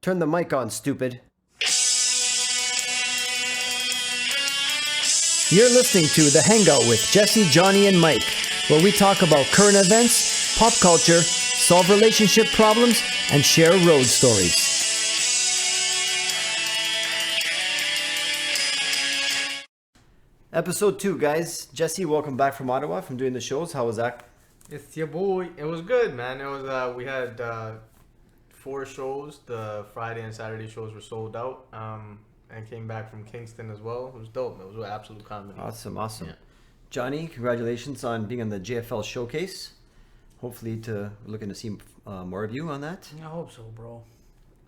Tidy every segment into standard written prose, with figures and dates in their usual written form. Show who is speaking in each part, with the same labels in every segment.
Speaker 1: Turn the mic on, stupid. You're listening to The Hangout with Jesse, Johnny, and Mike, where we talk about current events, pop culture, solve relationship problems, and share road stories. Episode 2, guys. Jesse, welcome back from Ottawa, from doing the shows. How was that?
Speaker 2: It's your boy. It was good, man. It was. We had 4 shows. The Friday and Saturday shows were sold out. And came back from Kingston as well. It was dope. It was an absolute comedy.
Speaker 1: Awesome.
Speaker 2: Yeah.
Speaker 1: Johnny, congratulations on being on the JFL showcase. Hopefully, we're looking to see more of you on that.
Speaker 3: I hope so, bro.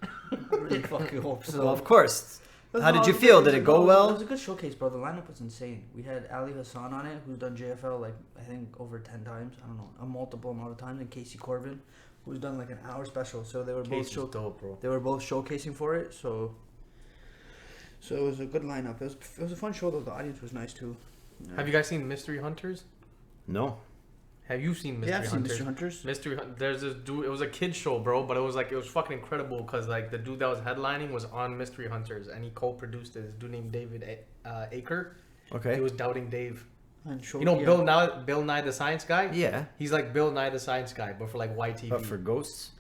Speaker 3: I really fucking hope so.
Speaker 1: Well, of course. How did you feel? Did it go well?
Speaker 3: It was a good showcase, bro. The lineup was insane. We had Ali Hassan on it, who's done JFL like I think over 10 times. I don't know, a multiple amount of times. And Casey Corbin, who's done like an hour special. So they were
Speaker 2: Dope, bro.
Speaker 3: They were both showcasing for it. So it was a good lineup. It was a fun show though. The audience was nice too. Yeah.
Speaker 2: Have you guys seen Mystery Hunters?
Speaker 1: No.
Speaker 2: Have you seen Mystery
Speaker 3: I've
Speaker 2: Hunters?
Speaker 3: seen Mystery Hunters.
Speaker 2: There's this dude. It was a kid show, bro. But it was fucking incredible because like the dude that was headlining was on Mystery Hunters, and he co-produced it. This dude named David Aker.
Speaker 1: Okay.
Speaker 2: He was doubting Dave.
Speaker 3: And
Speaker 2: You know Bill Nye the Science Guy?
Speaker 1: Yeah.
Speaker 2: He's like Bill Nye the Science Guy, but for like YTV.
Speaker 1: But for ghosts?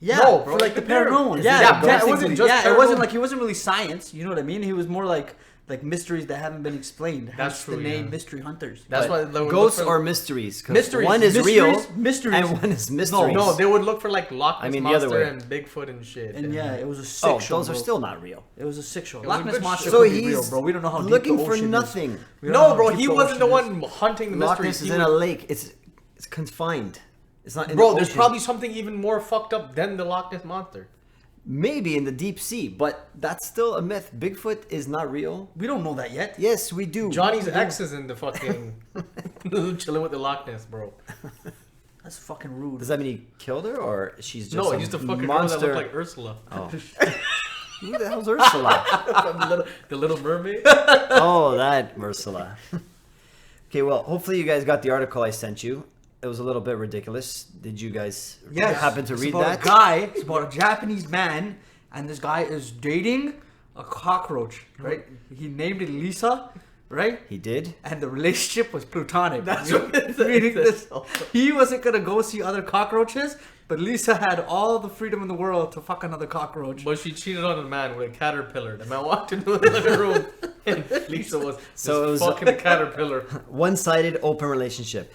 Speaker 3: Yeah,
Speaker 2: No, bro,
Speaker 3: for like the paranormal.
Speaker 2: Yeah,
Speaker 3: Yeah,
Speaker 2: it wasn't just
Speaker 3: it wasn't
Speaker 2: paranormal.
Speaker 3: like he wasn't really science. You know what I mean? He was more like mysteries that haven't been explained.
Speaker 2: That's
Speaker 3: Hence
Speaker 2: true,
Speaker 3: the name
Speaker 2: yeah.
Speaker 3: Mystery Hunters.
Speaker 2: That's
Speaker 1: But
Speaker 2: why they would
Speaker 1: ghosts
Speaker 2: look for-
Speaker 1: or mysteries? 'Cause
Speaker 3: Mysteries.
Speaker 1: One is real,
Speaker 3: Mysteries.
Speaker 1: and one is mysteries.
Speaker 2: No, they would look for like Loch Ness
Speaker 1: I mean, the other
Speaker 2: Monster
Speaker 1: way.
Speaker 2: and Bigfoot and shit.
Speaker 3: And yeah, it was a sick
Speaker 1: Oh,
Speaker 3: show.
Speaker 1: those are
Speaker 3: bro.
Speaker 1: still not real.
Speaker 3: It was a sick show.
Speaker 2: was
Speaker 3: Loch
Speaker 2: a
Speaker 3: Ness
Speaker 2: good
Speaker 3: Monster
Speaker 2: show.
Speaker 1: So
Speaker 3: could be
Speaker 1: he's
Speaker 3: real, bro. We don't know how
Speaker 1: looking
Speaker 3: deep the
Speaker 1: for
Speaker 3: ocean
Speaker 1: nothing.
Speaker 3: Is. We don't know
Speaker 2: No,
Speaker 3: how
Speaker 2: bro,
Speaker 3: deep
Speaker 2: he
Speaker 3: the
Speaker 2: wasn't the
Speaker 3: ocean
Speaker 2: one hunting the
Speaker 1: Loch
Speaker 2: mysteries.
Speaker 1: Ness is
Speaker 2: He
Speaker 1: in
Speaker 2: was-
Speaker 1: a lake. It's confined. It's not in
Speaker 2: Bro,
Speaker 1: the
Speaker 2: there's
Speaker 1: ocean.
Speaker 2: probably something even more fucked up than the Loch Ness Monster.
Speaker 1: Maybe in the deep sea, but that's still a myth. Bigfoot is not real.
Speaker 3: We don't know that yet.
Speaker 1: Yes, we do.
Speaker 2: Johnny's ex is in the fucking chilling with the Loch Ness, bro.
Speaker 3: That's fucking rude.
Speaker 1: Does that mean he killed her, or she's just
Speaker 2: No,
Speaker 1: a
Speaker 2: he's the fucking
Speaker 1: monster?
Speaker 2: girl that looked like Ursula.
Speaker 1: Oh. Who the hell's Ursula?
Speaker 2: the little mermaid.
Speaker 1: Oh, that Ursula. Okay, well, hopefully you guys got the article I sent you. It was a little bit ridiculous. Did you guys happen to
Speaker 3: It's
Speaker 1: read
Speaker 3: about
Speaker 1: that?
Speaker 3: A guy. It's about a Japanese man, and this guy is dating a cockroach. Right? He named it Lisa. Right?
Speaker 1: He did.
Speaker 3: And the relationship was platonic.
Speaker 2: That's what it
Speaker 3: Meaning
Speaker 2: says.
Speaker 3: this, he wasn't gonna go see other cockroaches, but Lisa had all the freedom in the world to fuck another cockroach.
Speaker 2: But she cheated on a man with a caterpillar. The man walked into the living room, and Lisa was
Speaker 1: So it was-
Speaker 2: fucking caterpillar.
Speaker 1: One-sided open relationship.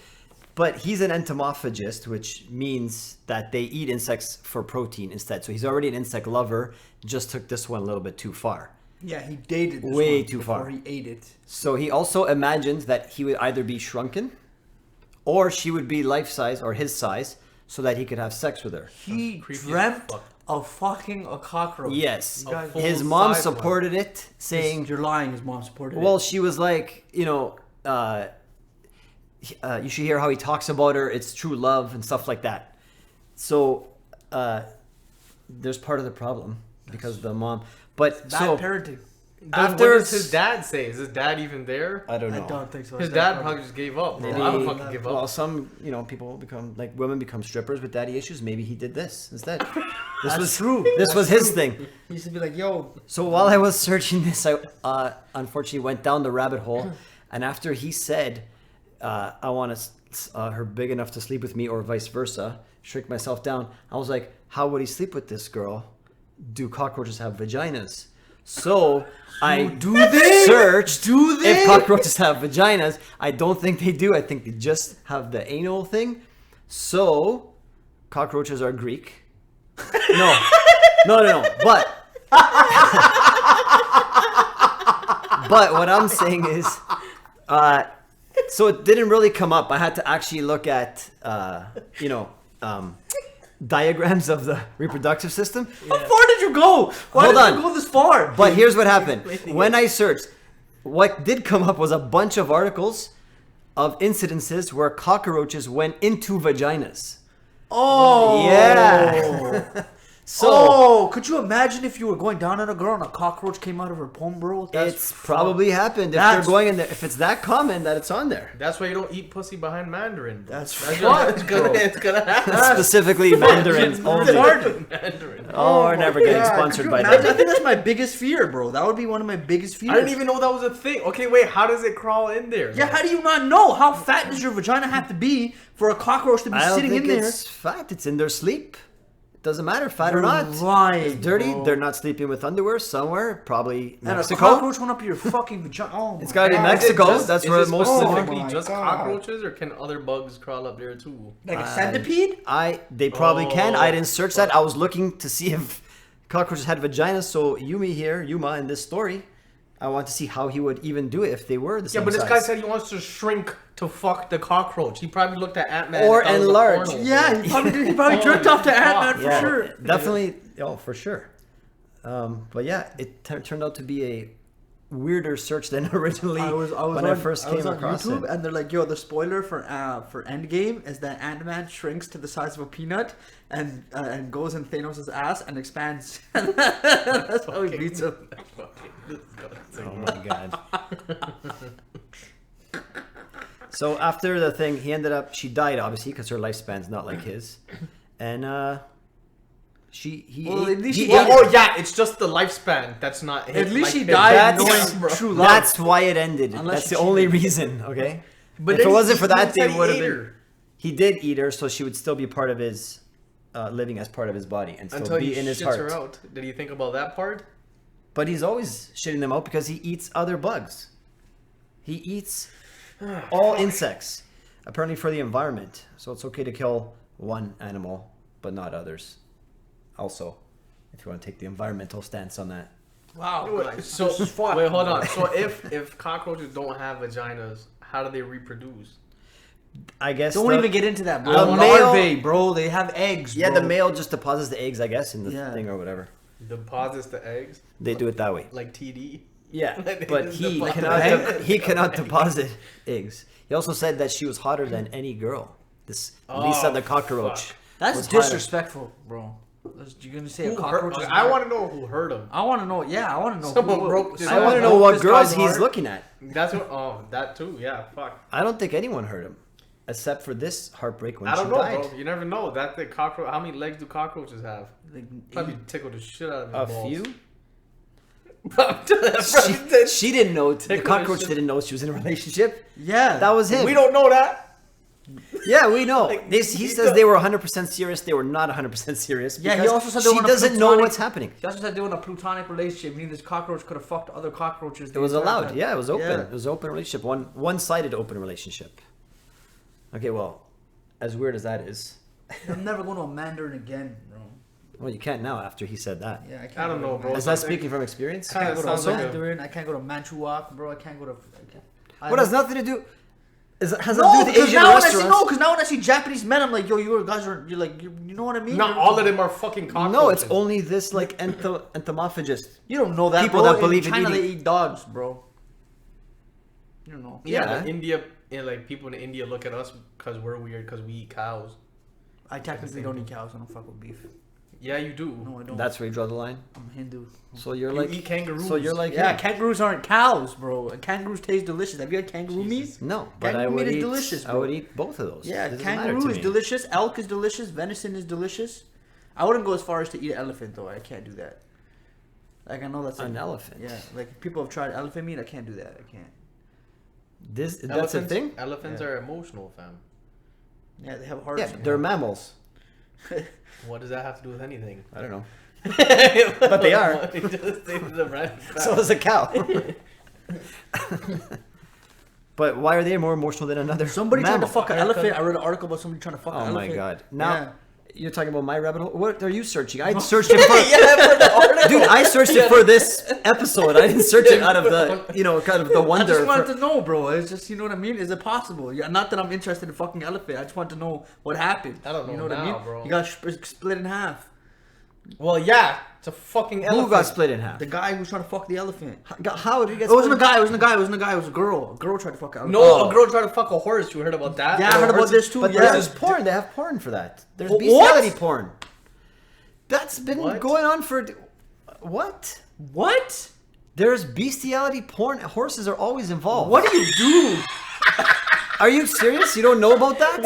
Speaker 1: But he's an entomophagist, which means that they eat insects for protein instead. So he's already an insect lover, just took this one a little bit too far.
Speaker 3: Yeah, he dated this
Speaker 1: Way
Speaker 3: one
Speaker 1: too
Speaker 3: before
Speaker 1: far.
Speaker 3: he ate it.
Speaker 1: So he also imagined that he would either be shrunken or she would be life size or his size so that he could have sex with her.
Speaker 3: He
Speaker 2: creepy as
Speaker 3: dreamt
Speaker 2: fuck.
Speaker 3: of fucking a cockroach.
Speaker 1: Yes.
Speaker 3: You guys-
Speaker 2: full
Speaker 1: His mom
Speaker 2: size one.
Speaker 1: supported it, saying,
Speaker 3: You're lying. His mom supported
Speaker 1: well,
Speaker 3: it.
Speaker 1: she was like, you should hear how he talks about her. It's true love and stuff like that. So there's part of the problem because of the mom. But
Speaker 3: Bad
Speaker 1: so
Speaker 3: parenting.
Speaker 1: after
Speaker 2: What does his dad say? Is his dad even there?
Speaker 1: I don't know.
Speaker 3: I don't think so.
Speaker 2: His dad probably just gave up. Bro.
Speaker 1: Maybe,
Speaker 2: I would fucking give up.
Speaker 1: well, some people become like women become strippers with daddy issues. Maybe he did this instead. This
Speaker 3: That's
Speaker 1: was
Speaker 3: true.
Speaker 1: This
Speaker 3: That's
Speaker 1: was his
Speaker 3: true.
Speaker 1: thing.
Speaker 3: He used to be like, yo.
Speaker 1: So while I was searching this, I unfortunately went down the rabbit hole, and after he said, "I want her big enough to sleep with me, or vice versa," shrink myself down. I was like, "How would he sleep with this girl? Do cockroaches have vaginas?" So I searched if cockroaches have vaginas. I don't think they do. I think they just have the anal thing. So cockroaches are Greek. No. But what I'm saying is, so it didn't really come up. I had to actually look at, diagrams of the reproductive system.
Speaker 3: How far did you go? Why
Speaker 1: Hold
Speaker 3: did
Speaker 1: on.
Speaker 3: you go this far?
Speaker 1: But here's what happened. When I searched, what did come up was a bunch of articles of incidences where cockroaches went into vaginas.
Speaker 3: Oh.
Speaker 1: Yeah. So
Speaker 3: could you imagine if you were going down on a girl and a cockroach came out of her palm, bro?
Speaker 1: it's probably happened if they're going in there. If it's that common that it's on there.
Speaker 2: That's why you don't eat pussy behind Mandarin.
Speaker 3: That's
Speaker 2: fucked, bro. It's gonna happen.
Speaker 1: Specifically Mandarin only.
Speaker 2: Mandarin.
Speaker 1: Oh, we're never getting
Speaker 3: God,
Speaker 1: sponsored
Speaker 3: could
Speaker 1: by
Speaker 3: you imagine?
Speaker 1: that.
Speaker 3: I think that's my biggest fear, bro. That would be one of my biggest fears.
Speaker 2: I didn't even know that was a thing. Okay, wait. How does it crawl in there?
Speaker 3: Yeah, how do you not know? How fat does your vagina have to be for a cockroach to be
Speaker 1: I don't
Speaker 3: sitting
Speaker 1: think
Speaker 3: in there?
Speaker 1: it's fat. It's in their sleep. It doesn't matter, fat or
Speaker 3: You're
Speaker 1: not.
Speaker 3: lying,
Speaker 1: It's dirty.
Speaker 3: bro.
Speaker 1: They're not sleeping with underwear somewhere. Probably
Speaker 3: And a
Speaker 1: Mexico.
Speaker 3: cockroach went up your fucking vagina. Oh,
Speaker 1: It's
Speaker 3: my
Speaker 1: gotta be
Speaker 3: God.
Speaker 1: Mexico. That's where
Speaker 2: is it
Speaker 1: most of the
Speaker 2: specifically
Speaker 3: my
Speaker 2: just
Speaker 3: God.
Speaker 2: cockroaches, or can other bugs crawl up there too?
Speaker 3: Like a centipede?
Speaker 1: They probably can. I didn't search that.
Speaker 2: fuck.
Speaker 1: I was looking to see if cockroaches had vaginas. So Yuma in this story, I want to see how he would even do it if they were the same
Speaker 2: Yeah, but this
Speaker 1: size.
Speaker 2: guy said he wants to shrink to fuck the cockroach. He probably looked at Ant-Man.
Speaker 1: Or
Speaker 2: and thought it was a
Speaker 1: enlarge.
Speaker 2: porno.
Speaker 3: Yeah, he probably jerked off to Ant-Man for
Speaker 1: yeah,
Speaker 3: sure.
Speaker 1: definitely. Oh, for sure. But yeah, it turned out to be a weirder search than originally when I first came across
Speaker 3: YouTube,
Speaker 1: it.
Speaker 3: and they're like, "Yo, the spoiler for Endgame is that Ant-Man shrinks to the size of a peanut and goes in Thanos' ass and expands." That's how he beats him.
Speaker 1: Oh my god. So after the thing, she died obviously because her lifespan's not like his, and
Speaker 3: Well, at least
Speaker 1: he
Speaker 3: she
Speaker 1: ate
Speaker 3: died.
Speaker 1: her.
Speaker 2: Oh yeah, it's just the lifespan. That's not.
Speaker 3: At least she
Speaker 2: his.
Speaker 3: died
Speaker 1: That's-
Speaker 3: knowing true love.
Speaker 1: That's why it ended.
Speaker 3: Unless
Speaker 1: That's
Speaker 3: she
Speaker 1: the only
Speaker 3: cheated.
Speaker 1: reason. Okay.
Speaker 2: But
Speaker 1: if
Speaker 2: then
Speaker 1: it wasn't for
Speaker 2: he
Speaker 1: that,
Speaker 2: said
Speaker 1: they
Speaker 2: he
Speaker 1: would have
Speaker 2: ate
Speaker 1: been.
Speaker 2: her.
Speaker 1: He did eat her, so she would still be part of his, living as part of his body and still
Speaker 2: Until
Speaker 1: be
Speaker 2: he
Speaker 1: in his
Speaker 2: shits
Speaker 1: heart.
Speaker 2: her out. Did you think about that part?
Speaker 1: But he's always shitting them out because he eats other bugs. He eats all insects, apparently for the environment. So it's okay to kill one animal, but not others. Also, if you want to take the environmental stance on that.
Speaker 3: Wow.
Speaker 2: So wait, hold on. So if cockroaches don't have vaginas, how do they reproduce?
Speaker 1: I guess
Speaker 3: Don't
Speaker 1: the-
Speaker 3: even get into that, bro.
Speaker 1: the male-
Speaker 3: Larvae, bro. They have eggs.
Speaker 1: Yeah,
Speaker 3: bro.
Speaker 1: the male just deposits the eggs, I guess, in the
Speaker 3: Yeah.
Speaker 1: thing or whatever.
Speaker 2: Deposits the eggs
Speaker 1: They do it that way.
Speaker 2: like TD.
Speaker 1: Yeah,
Speaker 2: Like
Speaker 1: but
Speaker 2: they
Speaker 1: he
Speaker 2: deposit
Speaker 1: cannot.
Speaker 2: eggs.
Speaker 1: He cannot deposit eggs. He also said that she was hotter than any girl. This
Speaker 2: Oh,
Speaker 1: Lisa the cockroach.
Speaker 2: fuck.
Speaker 3: That's
Speaker 1: was hotter.
Speaker 3: disrespectful, bro. You're gonna say a
Speaker 2: Who
Speaker 3: cockroach?
Speaker 2: hurt,
Speaker 3: is
Speaker 2: I
Speaker 3: not-
Speaker 2: want to know who hurt him.
Speaker 3: I want to know. Yeah, I want to know.
Speaker 2: Someone
Speaker 3: who-
Speaker 2: broke this-
Speaker 1: I want to
Speaker 2: broke
Speaker 1: know what
Speaker 3: this
Speaker 1: girls
Speaker 3: guy's
Speaker 1: he's
Speaker 3: heart.
Speaker 1: looking at.
Speaker 2: That's what. Oh, that too. Yeah. Fuck.
Speaker 1: I don't think anyone hurt him, except for this heartbreak when
Speaker 2: I don't
Speaker 1: she
Speaker 2: know,
Speaker 1: died.
Speaker 2: bro. You never know. That the cockroach. How many legs do cockroaches have?
Speaker 3: Like,
Speaker 2: Probably tickled the shit out of his
Speaker 1: A
Speaker 2: balls.
Speaker 1: few.
Speaker 2: She,
Speaker 1: She didn't know. The
Speaker 2: Tickle
Speaker 1: cockroach
Speaker 2: shit.
Speaker 1: didn't know she was in a relationship.
Speaker 3: yeah,
Speaker 1: That was him.
Speaker 2: we don't know that.
Speaker 1: Yeah, we know.
Speaker 2: Like,
Speaker 1: He
Speaker 2: he
Speaker 1: says
Speaker 2: don't-
Speaker 1: they were 100% serious. They were not 100% serious.
Speaker 3: Yeah, he
Speaker 1: because
Speaker 3: also said they
Speaker 1: she
Speaker 3: were in a
Speaker 1: doesn't know
Speaker 3: platonic-
Speaker 1: what's happening.
Speaker 3: He also said they were in a plutonic relationship, meaning this cockroach could have fucked other cockroaches.
Speaker 1: It was
Speaker 3: the entire
Speaker 1: allowed.
Speaker 3: time.
Speaker 1: Yeah, it was open.
Speaker 3: Yeah.
Speaker 1: It was an open relationship. One-sided open relationship. Okay, well, as weird as that is,
Speaker 3: I'm never going to a Mandarin again, bro.
Speaker 1: well, you can't now after he said that.
Speaker 3: Yeah, I can't.
Speaker 2: I don't
Speaker 3: go to
Speaker 2: know,
Speaker 3: a
Speaker 2: bro.
Speaker 1: Is that speaking from experience?
Speaker 2: Kinda
Speaker 3: I can't go to
Speaker 2: sounds
Speaker 3: a
Speaker 2: like a-
Speaker 3: Mandarin. I can't go to Manchukuo, bro. I can't go to.
Speaker 1: What has nothing to do? Has
Speaker 3: No,
Speaker 1: nothing to do with
Speaker 3: because
Speaker 1: Asian
Speaker 3: now when I see
Speaker 1: restaurants?
Speaker 3: now when I see Japanese men, I'm like, yo, you guys are, you're like, you know what I mean?
Speaker 2: Not all of them are fucking cockroaches.
Speaker 1: No, it's only this like entomophagist.
Speaker 3: You don't know that,
Speaker 1: people
Speaker 3: bro.
Speaker 1: that believe
Speaker 3: in
Speaker 1: in
Speaker 3: China
Speaker 1: eating-
Speaker 3: they eat dogs, bro. You don't know.
Speaker 2: Yeah,
Speaker 1: Yeah.
Speaker 2: but India, like people in India look at us because we're weird because we eat cows.
Speaker 3: I technically don't eat cows. I don't fuck with beef.
Speaker 2: Yeah, you do.
Speaker 3: No, I don't.
Speaker 1: That's where you draw the line.
Speaker 3: I'm Hindu.
Speaker 1: So you're
Speaker 2: You
Speaker 1: like
Speaker 2: eat kangaroos.
Speaker 1: So you're like
Speaker 3: Yeah,
Speaker 1: him.
Speaker 3: kangaroos aren't cows, bro. And kangaroos taste delicious. Have you had kangaroo meat?
Speaker 1: No, but I
Speaker 3: Kangaroo
Speaker 1: would
Speaker 3: meat is
Speaker 1: eat.
Speaker 3: delicious,
Speaker 1: I
Speaker 3: bro.
Speaker 1: would eat both of those.
Speaker 3: Yeah,
Speaker 1: It doesn't matter
Speaker 3: kangaroo
Speaker 1: to
Speaker 3: is
Speaker 1: me.
Speaker 3: delicious. Elk is delicious. Venison is delicious. I wouldn't go as far as to eat an elephant though. I can't do that. Like I know that's
Speaker 1: An elephant.
Speaker 3: Yeah, like people have tried elephant meat. I can't do that. I can't.
Speaker 1: That's a thing.
Speaker 2: Elephants
Speaker 3: Yeah.
Speaker 2: are emotional, fam.
Speaker 3: Yeah, they have hearts.
Speaker 1: Yeah, they're mammals.
Speaker 2: What does that have to do with anything?
Speaker 1: I don't know.
Speaker 2: But
Speaker 1: they are.
Speaker 2: Just stated the random fact.
Speaker 1: So is a cow. But why are they more emotional than another?
Speaker 3: Somebody tried to
Speaker 1: mammal?
Speaker 3: fuck an elephant. I read an article about somebody trying to fuck an
Speaker 1: Oh my
Speaker 3: elephant.
Speaker 1: god! Now
Speaker 3: Yeah.
Speaker 1: you're talking about my rabbit hole. What are you searching? I searched it for.
Speaker 2: Yeah, for the article.
Speaker 1: Dude, I searched it for this episode. I didn't search it out of the, kind of the
Speaker 3: I
Speaker 1: wonder.
Speaker 3: just wanted
Speaker 1: for-
Speaker 3: to know, bro. It's just, you know what I mean? Is it possible? Yeah, not that I'm interested in fucking elephant. I just want to know what happened.
Speaker 2: I don't know
Speaker 3: You know what I
Speaker 2: now,
Speaker 3: mean?
Speaker 2: bro.
Speaker 3: You got split in half.
Speaker 2: Well, yeah, it's a fucking elephant.
Speaker 1: Who got split in half?
Speaker 3: The guy who was trying to fuck the elephant.
Speaker 1: How did he get?
Speaker 3: It wasn't a
Speaker 1: split?
Speaker 3: guy. It wasn't a guy. It wasn't a guy. It was a girl. A girl tried to fuck an elephant.
Speaker 2: No,
Speaker 1: Oh.
Speaker 2: a girl tried to fuck a horse. You heard about that?
Speaker 3: Yeah, I heard about this too.
Speaker 1: But
Speaker 3: yeah.
Speaker 1: there's porn. They have porn for that. There's
Speaker 3: What?
Speaker 1: bestiality porn. That's been
Speaker 2: What?
Speaker 1: going on for what?
Speaker 3: What?
Speaker 1: There's bestiality porn. Horses are always involved.
Speaker 3: What do you do?
Speaker 1: Are you serious? You don't know about that?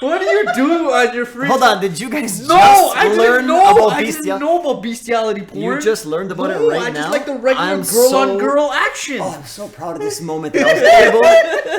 Speaker 3: What do you do on your free?
Speaker 1: Hold on. Did you guys
Speaker 3: No,
Speaker 1: just
Speaker 3: I
Speaker 1: learn
Speaker 3: didn't know.
Speaker 1: about
Speaker 3: I
Speaker 1: bestiality?
Speaker 3: didn't know about bestiality porn.
Speaker 1: You just learned about it
Speaker 3: No,
Speaker 1: right
Speaker 3: I
Speaker 1: now.
Speaker 3: just like the regular
Speaker 1: I'm
Speaker 3: girl-on-girl action.
Speaker 1: Oh, I'm so proud of this moment that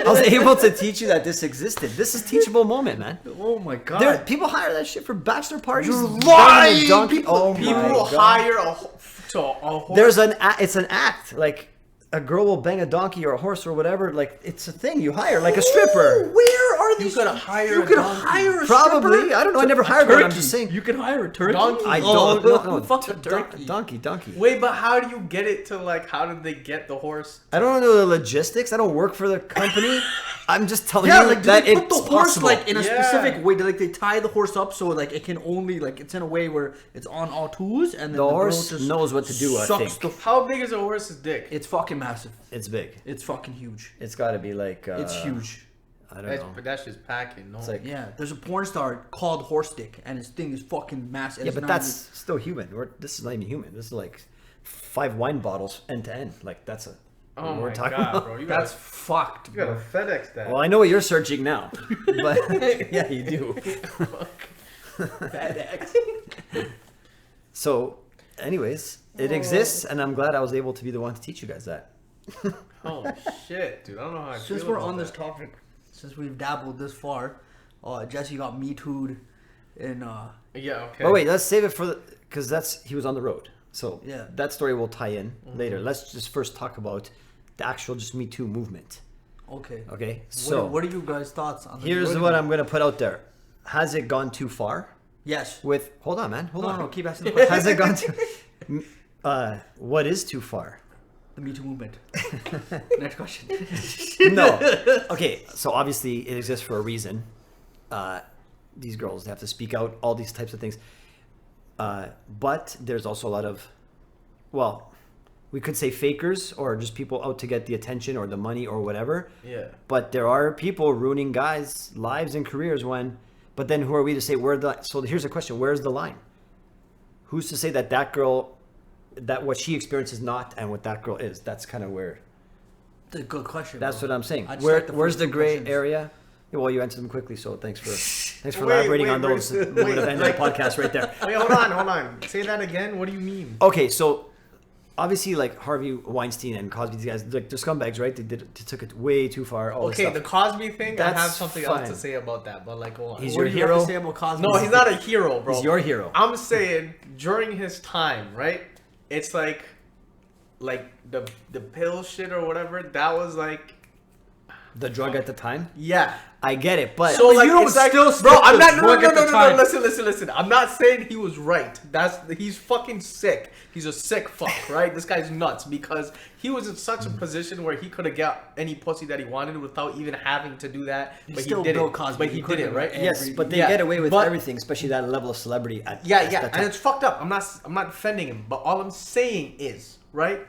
Speaker 1: I was able to teach you that this existed. This is teachable moment, man.
Speaker 3: Oh my god.
Speaker 1: There, people hire that shit for bachelor parties.
Speaker 3: You're
Speaker 1: banging a
Speaker 3: lying!
Speaker 1: donkey.
Speaker 3: People-
Speaker 1: Oh my
Speaker 2: People
Speaker 1: God.
Speaker 2: hire a horse.
Speaker 1: There's it's an act. Like a girl will bang a donkey or a horse or whatever. Like it's a thing you hire, like a stripper.
Speaker 3: Where are
Speaker 2: You
Speaker 3: these?
Speaker 2: could hire
Speaker 3: You
Speaker 2: a
Speaker 3: could
Speaker 2: donkey.
Speaker 3: hire a
Speaker 1: Probably.
Speaker 3: stripper?
Speaker 1: I don't know. I never
Speaker 3: A
Speaker 1: hired one. I'm
Speaker 3: turkey.
Speaker 1: just saying.
Speaker 3: You could hire a turkey.
Speaker 2: Donkey.
Speaker 1: I
Speaker 3: Oh,
Speaker 1: don't know.
Speaker 3: fuck a turkey.
Speaker 1: Donkey.
Speaker 2: Wait, but how do you get it to like? How did they get the horse?
Speaker 1: I don't know the logistics. I don't work for the company. I'm just telling
Speaker 3: Yeah,
Speaker 1: you
Speaker 3: like do
Speaker 1: that
Speaker 3: they put
Speaker 1: it's
Speaker 3: the horse
Speaker 1: possible.
Speaker 3: like in a
Speaker 2: Yeah.
Speaker 3: specific way? Like they tie the horse up so like it can only like it's in a way where it's on all twos and then
Speaker 1: The
Speaker 3: girl
Speaker 1: horse
Speaker 3: just
Speaker 1: knows what to do, I
Speaker 3: sucks
Speaker 1: think.
Speaker 3: the-
Speaker 2: How big is a horse's dick?
Speaker 3: It's fucking massive.
Speaker 1: It's big.
Speaker 3: It's fucking huge.
Speaker 1: It's got to be like.
Speaker 3: It's huge.
Speaker 1: I don't know.
Speaker 2: But that's just packing. No.
Speaker 1: It's like
Speaker 3: Yeah, there's a porn star called Horse Dick, and his thing is fucking massive.
Speaker 1: yeah,
Speaker 3: It's
Speaker 1: but
Speaker 3: not
Speaker 1: that's still human. This is not even human. This is like 5 wine bottles end to end. Like that's a.
Speaker 2: oh
Speaker 1: what we're
Speaker 2: my
Speaker 1: talking
Speaker 2: god,
Speaker 1: about.
Speaker 2: bro! You
Speaker 3: that's
Speaker 2: gotta,
Speaker 3: fucked,
Speaker 2: you gotta
Speaker 3: bro.
Speaker 2: FedEx that.
Speaker 1: Well, I know what you're searching now, but yeah, you do.
Speaker 3: FedEx.
Speaker 1: So, anyways, it exists, and I'm glad I was able to be the one to teach you guys that.
Speaker 2: Holy shit, dude! I don't know how I
Speaker 3: Since
Speaker 2: feel
Speaker 3: we're
Speaker 2: about
Speaker 3: on this
Speaker 2: that.
Speaker 3: topic, since we've dabbled this far, Jesse got me too'd in
Speaker 2: Yeah. Okay.
Speaker 1: Oh wait, let's save it for because he was on the road. So
Speaker 3: Yeah.
Speaker 1: that story will tie in later. Let's just first talk about the actual just Me Too movement.
Speaker 3: okay.
Speaker 1: Okay, so
Speaker 3: What are you guys' thoughts on the
Speaker 1: here's
Speaker 3: road
Speaker 1: what
Speaker 3: movement?
Speaker 1: I'm gonna put out there. Has it gone too far?
Speaker 3: Yes.
Speaker 1: With hold on, man, hold on.
Speaker 3: No, keep asking the question.
Speaker 1: Has it gone too? What is too far?
Speaker 3: The Me Too movement. Next question.
Speaker 1: No. Okay, so obviously it exists for a reason. These girls have to speak out, all these types of things. But there's also a lot of, well, we could say fakers or just people out to get the attention or the money or whatever.
Speaker 2: Yeah.
Speaker 1: But there are people ruining guys' lives and careers but then who are we to say so here's the question, where's the line? Who's to say that girl, that what she experiences not and what that girl is? That's kind of where.
Speaker 3: That's a good question.
Speaker 1: That's
Speaker 3: bro.
Speaker 1: what I'm saying.
Speaker 3: I just
Speaker 1: Where's
Speaker 3: like
Speaker 1: the
Speaker 3: first
Speaker 1: gray
Speaker 3: two questions.
Speaker 1: area? Yeah, well, you answered them quickly, so thanks for
Speaker 2: Wait,
Speaker 1: elaborating
Speaker 2: wait,
Speaker 1: on those.
Speaker 2: wait,
Speaker 1: We would have
Speaker 2: wait,
Speaker 1: ended the
Speaker 2: like-
Speaker 1: podcast right there.
Speaker 2: Wait, hold on. Say that again. What do you mean?
Speaker 1: Okay, so obviously, like Harvey Weinstein and Cosby, these guys, like they're scumbags, right? They took it way too far. All
Speaker 2: Okay,
Speaker 1: this
Speaker 2: the
Speaker 1: stuff.
Speaker 2: Cosby thing.
Speaker 1: That's
Speaker 2: I have something
Speaker 1: fine.
Speaker 2: else to say about that, but like, go on.
Speaker 1: He's
Speaker 3: What
Speaker 1: your
Speaker 3: do you have
Speaker 1: hero.
Speaker 3: to say about Cosby?
Speaker 2: No, he's not a hero, bro.
Speaker 1: He's your hero.
Speaker 2: I'm saying during his time, right? It's like the pill shit or whatever. That was like,
Speaker 1: The drug at the time.
Speaker 2: yeah.
Speaker 1: I get it, but
Speaker 2: So
Speaker 3: but
Speaker 2: like,
Speaker 3: you don't
Speaker 2: it's like,
Speaker 3: still
Speaker 2: bro,
Speaker 3: stick
Speaker 2: I'm
Speaker 3: to
Speaker 2: not. No,
Speaker 3: drug
Speaker 2: no,
Speaker 3: at
Speaker 2: no,
Speaker 3: the
Speaker 2: no,
Speaker 3: time.
Speaker 2: no. Listen. I'm not saying he was right. He's fucking sick. He's a sick fuck, right? This guy's nuts because he was in such a position where he could have got any pussy that he wanted without even having to do that. But he
Speaker 3: still
Speaker 2: didn't.
Speaker 3: Bill Cosby.
Speaker 2: But
Speaker 3: He
Speaker 2: he
Speaker 3: couldn't
Speaker 2: didn't, right?
Speaker 3: have
Speaker 1: yes, but they
Speaker 2: Yeah,
Speaker 1: get away with
Speaker 2: but-
Speaker 1: everything, especially that level of celebrity.
Speaker 2: Yeah,
Speaker 1: at that
Speaker 2: and
Speaker 1: time.
Speaker 2: it's fucked up. I'm not defending him, but all I'm saying is, right?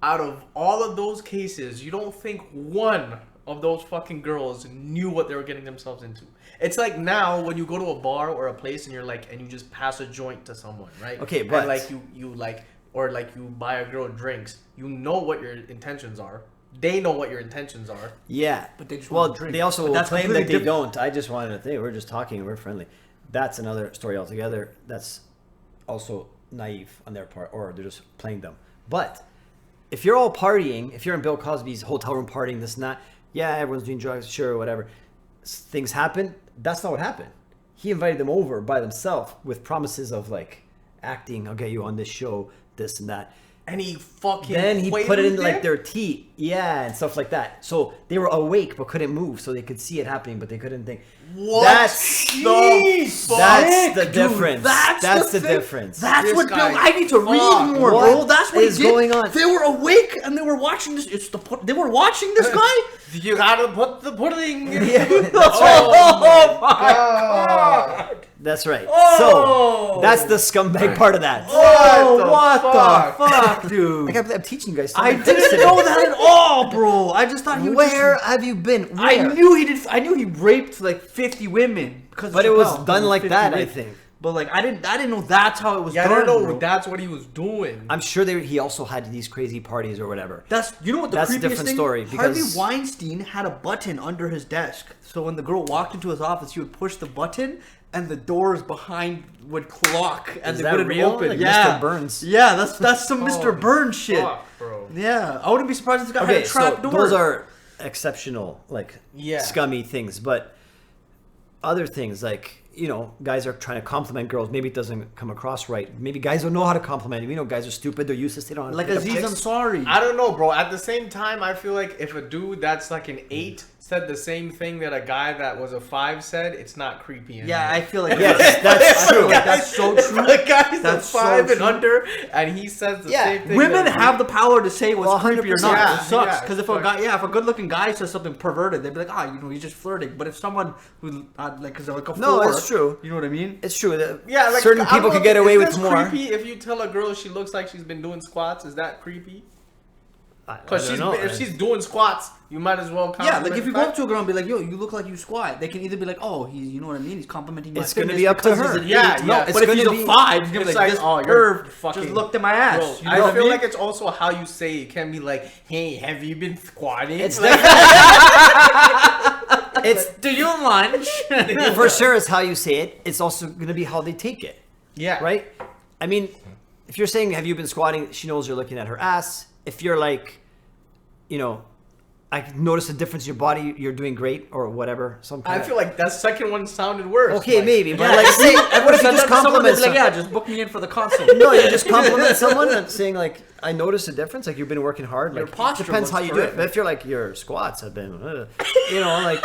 Speaker 2: Out of all of those cases, you don't think one of those fucking girls knew what they were getting themselves into. It's like now when you go to a bar or a place and you're like, and you just pass a joint to someone, right?
Speaker 1: Okay, but-
Speaker 2: and like you like, or like you buy a girl drinks, you know what your intentions are. They know what your intentions are.
Speaker 1: Yeah,
Speaker 3: But they just
Speaker 1: well,
Speaker 3: want to drink.
Speaker 1: they also
Speaker 3: But
Speaker 1: will
Speaker 3: that's
Speaker 1: claim that
Speaker 3: completely
Speaker 1: they don't. I just wanted to say we're just talking, we're friendly. That's another story altogether. That's also naive on their part, or they're just playing dumb. But if you're all partying, if you're in Bill Cosby's hotel room partying, this and that, yeah, everyone's doing drugs, sure, whatever. Things happen. That's not what happened. He invited them over by themselves with promises of like acting. I'll get you on this show, this and that.
Speaker 2: And he fucking
Speaker 1: Then he put it in
Speaker 2: quaaludes
Speaker 1: like
Speaker 2: them?
Speaker 1: their tea, yeah, and stuff like that. So they were awake but couldn't move, so they could see it happening, but they couldn't think.
Speaker 2: What
Speaker 1: That's
Speaker 2: the fuck?
Speaker 1: That's the
Speaker 3: Dude,
Speaker 1: difference. That's the
Speaker 3: thing.
Speaker 1: difference.
Speaker 3: That's
Speaker 2: This
Speaker 3: what
Speaker 2: guy-
Speaker 3: Bill. I need to read
Speaker 2: Fuck.
Speaker 3: more,
Speaker 1: What
Speaker 3: bro. That's what
Speaker 1: is
Speaker 3: he did.
Speaker 1: going on?
Speaker 3: They were awake and they were watching this. They were watching this guy.
Speaker 2: You gotta put the pudding in.
Speaker 1: Yeah, that's right.
Speaker 3: Oh my god!
Speaker 1: That's right.
Speaker 3: Oh.
Speaker 1: So that's the scumbag part of that.
Speaker 3: Oh, what
Speaker 2: fuck?
Speaker 3: the fuck, dude?
Speaker 1: Like I'm teaching you guys.
Speaker 3: I
Speaker 1: something
Speaker 3: didn't
Speaker 1: today.
Speaker 3: know that at all, bro. I just thought he was
Speaker 1: Where
Speaker 3: just-
Speaker 1: have you been?
Speaker 3: I
Speaker 1: Where?
Speaker 3: knew he did. I knew he raped like 50 women. Because
Speaker 1: But it was done like that, I think.
Speaker 3: But like I didn't know that's how it was
Speaker 2: Yeah,
Speaker 3: done.
Speaker 2: I don't know.
Speaker 3: Bro.
Speaker 2: That's what he was doing.
Speaker 1: I'm sure he also had these crazy parties or whatever.
Speaker 3: That's you know what the
Speaker 1: That's a
Speaker 3: creepiest
Speaker 1: different
Speaker 3: thing?
Speaker 1: story,
Speaker 3: Harvey
Speaker 1: because-
Speaker 3: Weinstein had a button under his desk, so when the girl walked into his office, he would push the button, and the doors behind would clock, and
Speaker 1: Is
Speaker 3: they
Speaker 1: that
Speaker 3: wouldn't
Speaker 1: real?
Speaker 3: open.
Speaker 1: Like
Speaker 3: yeah,
Speaker 1: Mr. Burns?
Speaker 3: Yeah, that's some Mr.
Speaker 2: Holy
Speaker 3: Burns shit.
Speaker 2: fuck, bro.
Speaker 3: Yeah, I wouldn't be surprised if this guy had
Speaker 1: Okay,
Speaker 3: a
Speaker 1: so
Speaker 3: trap door.
Speaker 1: those are exceptional, like
Speaker 2: Yeah.
Speaker 1: scummy things, but other things like, guys are trying to compliment girls. Maybe it doesn't come across right. Maybe guys don't know how to compliment. Guys are stupid. They're useless. They don't know how to
Speaker 3: like
Speaker 1: pick up
Speaker 3: Aziz
Speaker 1: chicks.
Speaker 3: Ansari.
Speaker 2: I don't know, bro. At the same time, I feel like if a dude that's like an 8 said the same thing that a guy that was a 5 said, it's not creepy anymore.
Speaker 3: Yeah, I feel like
Speaker 1: Yes, that's true.
Speaker 3: That's so true.
Speaker 2: The guy's
Speaker 3: That's
Speaker 2: a
Speaker 3: so
Speaker 2: 5 and
Speaker 3: true.
Speaker 2: under, and he says the
Speaker 1: Yeah,
Speaker 2: same thing.
Speaker 3: Women
Speaker 2: that-
Speaker 3: have the power to say what's
Speaker 1: Well,
Speaker 3: creepy or
Speaker 1: 100%.
Speaker 3: not.
Speaker 2: Yeah,
Speaker 3: It sucks
Speaker 2: yeah,
Speaker 3: because
Speaker 2: it's
Speaker 3: if a guy, if a good-looking guy says something perverted, they'd be like, he's just flirting. But if someone who like, cause they're like a 4,
Speaker 1: No, it's true.
Speaker 3: You know what I mean?
Speaker 1: It's true.
Speaker 2: Yeah, like
Speaker 1: certain
Speaker 2: I don't
Speaker 1: people
Speaker 2: know
Speaker 1: could get
Speaker 2: if
Speaker 1: away
Speaker 2: that's
Speaker 1: with more.
Speaker 2: Creepy if you tell a girl she looks like she's been doing squats. Is that creepy?
Speaker 1: I
Speaker 2: Because
Speaker 1: don't know.
Speaker 2: if she's doing squats, you might as well.
Speaker 3: Yeah,
Speaker 2: compliment
Speaker 3: like if you
Speaker 2: the
Speaker 3: go
Speaker 2: fact-
Speaker 3: up to a girl and be like, "Yo, you look like you squat," they can either be like, "Oh, you know what I mean? He's complimenting my
Speaker 1: It's gonna
Speaker 3: fitness
Speaker 1: be up to
Speaker 3: because
Speaker 1: her.
Speaker 3: he's an
Speaker 2: Yeah,
Speaker 3: 8."
Speaker 2: yeah.
Speaker 3: No,
Speaker 2: It's
Speaker 3: but if he's
Speaker 1: gonna
Speaker 3: a
Speaker 1: be-
Speaker 3: 5, he's gonna be
Speaker 2: it's
Speaker 3: like,
Speaker 2: like,
Speaker 3: "This
Speaker 2: oh, you're
Speaker 3: perv
Speaker 2: fucking-
Speaker 3: just looked at my ass."
Speaker 2: Bro,
Speaker 3: You know
Speaker 2: I
Speaker 3: what I
Speaker 2: feel
Speaker 3: mean?
Speaker 2: like it's also how you say it. Can be like, "Hey, have you been squatting?"
Speaker 1: It's
Speaker 2: like,
Speaker 1: It's
Speaker 3: Do you lunge?
Speaker 1: for sure is how you say it. It's also going to be how they take it,
Speaker 2: yeah,
Speaker 1: right? I mean, if you're saying, "Have you been squatting?" She knows you're looking at her ass. If you're like, I notice a difference in your body. You're doing great, or whatever.
Speaker 2: I feel like that second one sounded worse.
Speaker 1: okay,
Speaker 2: like,
Speaker 1: maybe, but
Speaker 3: Yeah,
Speaker 1: like, say, what if you just compliment
Speaker 3: like,
Speaker 1: someone?
Speaker 3: "Yeah, just book me in for the console."
Speaker 1: No, you just compliment someone and saying like, "I notice a difference. Like you've been working hard."
Speaker 3: Your
Speaker 1: Like
Speaker 3: posture
Speaker 1: depends how
Speaker 3: looks
Speaker 1: you do it.
Speaker 3: terrific.
Speaker 1: But if you're like your squats have been, like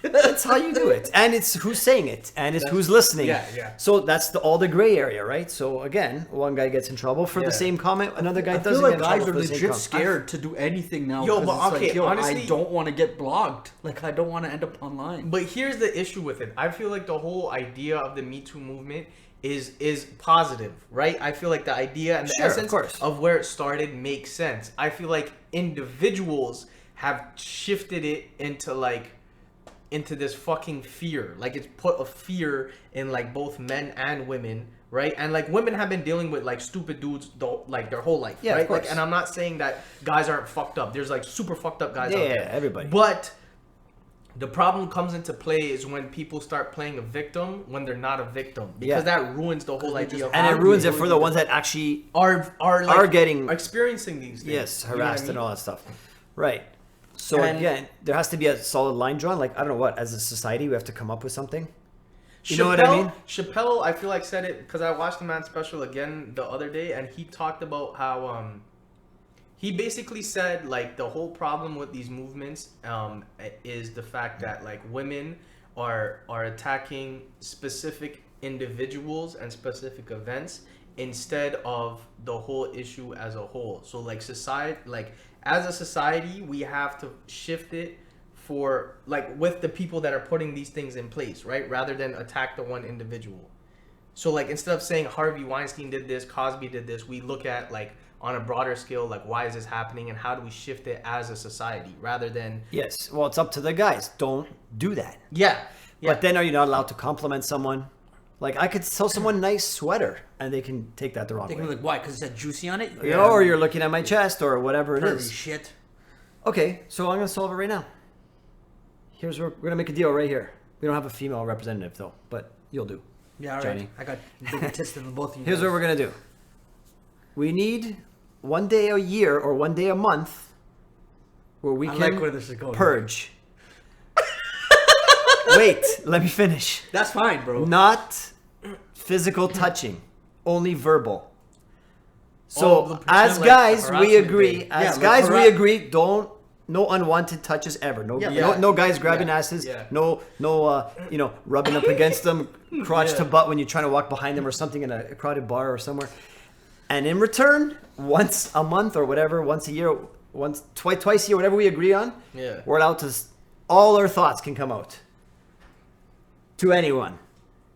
Speaker 1: that's how you do it, and it's who's saying it, and it's who's listening.
Speaker 2: Yeah, yeah.
Speaker 1: So that's all the gray area, right? So again, one guy gets in trouble for
Speaker 2: Yeah.
Speaker 1: the same comment, another guy
Speaker 3: I
Speaker 1: doesn't
Speaker 3: feel like
Speaker 1: get in
Speaker 3: guys
Speaker 1: trouble
Speaker 3: are
Speaker 1: for the same
Speaker 3: legit
Speaker 1: comment.
Speaker 3: scared to do anything now.
Speaker 2: Yo,
Speaker 3: 'cause
Speaker 2: but
Speaker 3: it's
Speaker 2: okay,
Speaker 3: like, yo,
Speaker 2: honestly-
Speaker 3: I don't want to get blogged. Like, I don't want to end up online.
Speaker 2: But here's the issue with it. I feel like the whole idea of the Me Too movement is positive, right? I feel like the idea and the
Speaker 1: Sure, of
Speaker 2: essence
Speaker 1: course.
Speaker 2: of where it started makes sense. I feel like individuals have shifted it into this fucking fear. Like it's put a fear in like both men and women, right? And like women have been dealing with like stupid dudes like their whole life,
Speaker 1: Yeah, of
Speaker 2: right?
Speaker 1: course.
Speaker 2: Like, and I'm not saying that guys aren't fucked up. There's like super fucked up guys out
Speaker 1: Yeah,
Speaker 2: there.
Speaker 1: everybody.
Speaker 2: But the problem comes into play is when people start playing a victim when they're not a victim, because
Speaker 1: Yeah.
Speaker 2: that ruins the whole
Speaker 3: they
Speaker 2: idea
Speaker 3: just
Speaker 2: of
Speaker 1: And it
Speaker 3: Obviously,
Speaker 1: ruins it for
Speaker 3: really
Speaker 1: the
Speaker 3: do.
Speaker 1: ones that actually
Speaker 2: are
Speaker 1: are getting
Speaker 2: experiencing these things.
Speaker 1: yes
Speaker 2: You know what I
Speaker 1: harassed and
Speaker 2: mean?
Speaker 1: all that stuff, right? So
Speaker 2: And-
Speaker 1: again, there has to be a solid line drawn. Like I don't know what, as a society, we have to come up with something. You know what I mean?
Speaker 2: Chappelle, I feel like said it because I watched the Man special again the other day, and he talked about how he basically said like the whole problem with these movements is the fact that like women are attacking specific individuals and specific events instead of the whole issue as a whole. So like society, like as a society, we have to shift it for like with the people that are putting these things in place, right? Rather than attack the one individual. So like instead of saying Harvey Weinstein did this, Cosby did this, we look at like on a broader scale, like why is this happening and how do we shift it as a society rather than
Speaker 1: Yes. Well, it's up to the guys. Don't do that.
Speaker 2: yeah.
Speaker 1: But then, are you not allowed to compliment someone? Like I could sell someone a nice sweater, and they can take that the wrong
Speaker 3: They
Speaker 1: way.
Speaker 3: can be like, "Why? Because it said juicy on it?"
Speaker 1: You know, or you're looking at my chest, or whatever it
Speaker 3: Pervy
Speaker 1: is.
Speaker 3: shit.
Speaker 1: Okay, so I'm gonna solve it right now. Here's where we're gonna make a deal right here. We don't have a female representative though, but you'll do.
Speaker 3: Yeah, all right.
Speaker 1: Johnny.
Speaker 3: I got bigger tits than both of you.
Speaker 1: Here's
Speaker 3: guys.
Speaker 1: what we're gonna do. We need one day a year or one day a month where we
Speaker 3: I
Speaker 1: can
Speaker 3: like where this is going.
Speaker 1: purge. Wait, let me finish.
Speaker 3: That's fine, bro.
Speaker 1: Not physical touching, only verbal.
Speaker 2: Oh,
Speaker 1: So
Speaker 2: the pretend
Speaker 1: as
Speaker 2: like
Speaker 1: guys, we
Speaker 2: harassment
Speaker 1: agree.
Speaker 2: thing.
Speaker 1: As
Speaker 3: Yeah, like
Speaker 1: guys, we
Speaker 3: harass-
Speaker 1: agree. No unwanted touches ever. No,
Speaker 3: Yeah,
Speaker 1: no,
Speaker 2: yeah.
Speaker 1: no guys grabbing
Speaker 2: Yeah,
Speaker 1: asses.
Speaker 2: yeah.
Speaker 1: No, rubbing up against them, crotch to butt when you're trying to walk behind them or something in a crowded bar or somewhere. And in return, once a month or whatever, once a year, twice a year, whatever we agree on,
Speaker 2: Yeah.
Speaker 1: we're allowed to. All our thoughts can come out to anyone.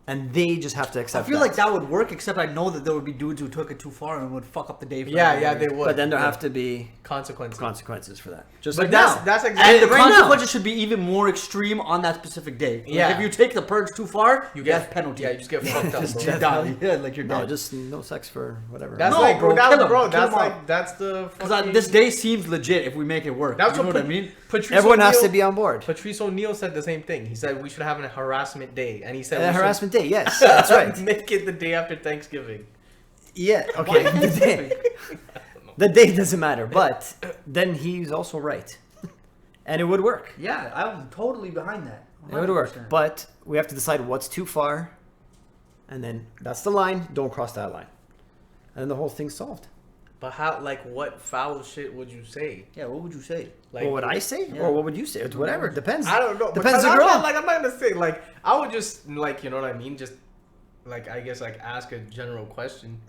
Speaker 1: and they just have to accept.
Speaker 3: I feel like that would work, except I know that there would be dudes who took it too far and would fuck up the day. For
Speaker 2: Yeah, they would.
Speaker 1: But then there have to be
Speaker 2: consequences
Speaker 1: for that. Just
Speaker 2: but
Speaker 1: like
Speaker 2: that's
Speaker 1: now.
Speaker 2: exactly
Speaker 3: And the
Speaker 1: right
Speaker 3: consequences should be even more extreme on that specific day. Like
Speaker 2: Yeah.
Speaker 3: if you take the purge too far,
Speaker 2: you
Speaker 3: death
Speaker 2: get
Speaker 3: penalty.
Speaker 2: Yeah, you just get fucked up.
Speaker 1: Just
Speaker 2: Bro.
Speaker 1: death
Speaker 3: die. Yeah, like you're
Speaker 1: No,
Speaker 3: dead.
Speaker 1: just no sex for whatever.
Speaker 2: That's
Speaker 3: No,
Speaker 2: like,
Speaker 3: bro,
Speaker 2: that's,
Speaker 3: kill 'em.
Speaker 2: bro,
Speaker 3: Kill
Speaker 2: that's
Speaker 3: 'em
Speaker 2: like,
Speaker 3: all.
Speaker 2: that's the fucking...
Speaker 3: This day seems legit if we make it work.
Speaker 2: That's
Speaker 3: you know what I mean?
Speaker 2: Patrice
Speaker 1: Everyone has
Speaker 2: O'Neal-
Speaker 1: to be on board.
Speaker 2: Patrice O'Neal said the same thing. He said we should have a harassment day, and he said
Speaker 1: A harassment day, yes, that's right.
Speaker 2: Make it the day after Thanksgiving.
Speaker 1: Yeah, okay. The day doesn't matter, but then he's also right, and it would work.
Speaker 3: Yeah, I'm totally behind that.
Speaker 1: It would work,
Speaker 3: 100%.
Speaker 1: but we have to decide what's too far, and then that's the line. Don't cross that line, and then the whole thing's solved.
Speaker 2: But how? Like, what foul shit would you say?
Speaker 3: Yeah, what would you say?
Speaker 2: Like,
Speaker 1: What would I say,
Speaker 3: Yeah.
Speaker 1: or what would you say? It's whatever. Depends.
Speaker 2: I don't know.
Speaker 1: Depends
Speaker 2: because
Speaker 1: the
Speaker 2: I'm
Speaker 1: girl.
Speaker 2: not, like, I'm not gonna say like I would just like, you know what I mean? Just like, I guess, like, ask a general question.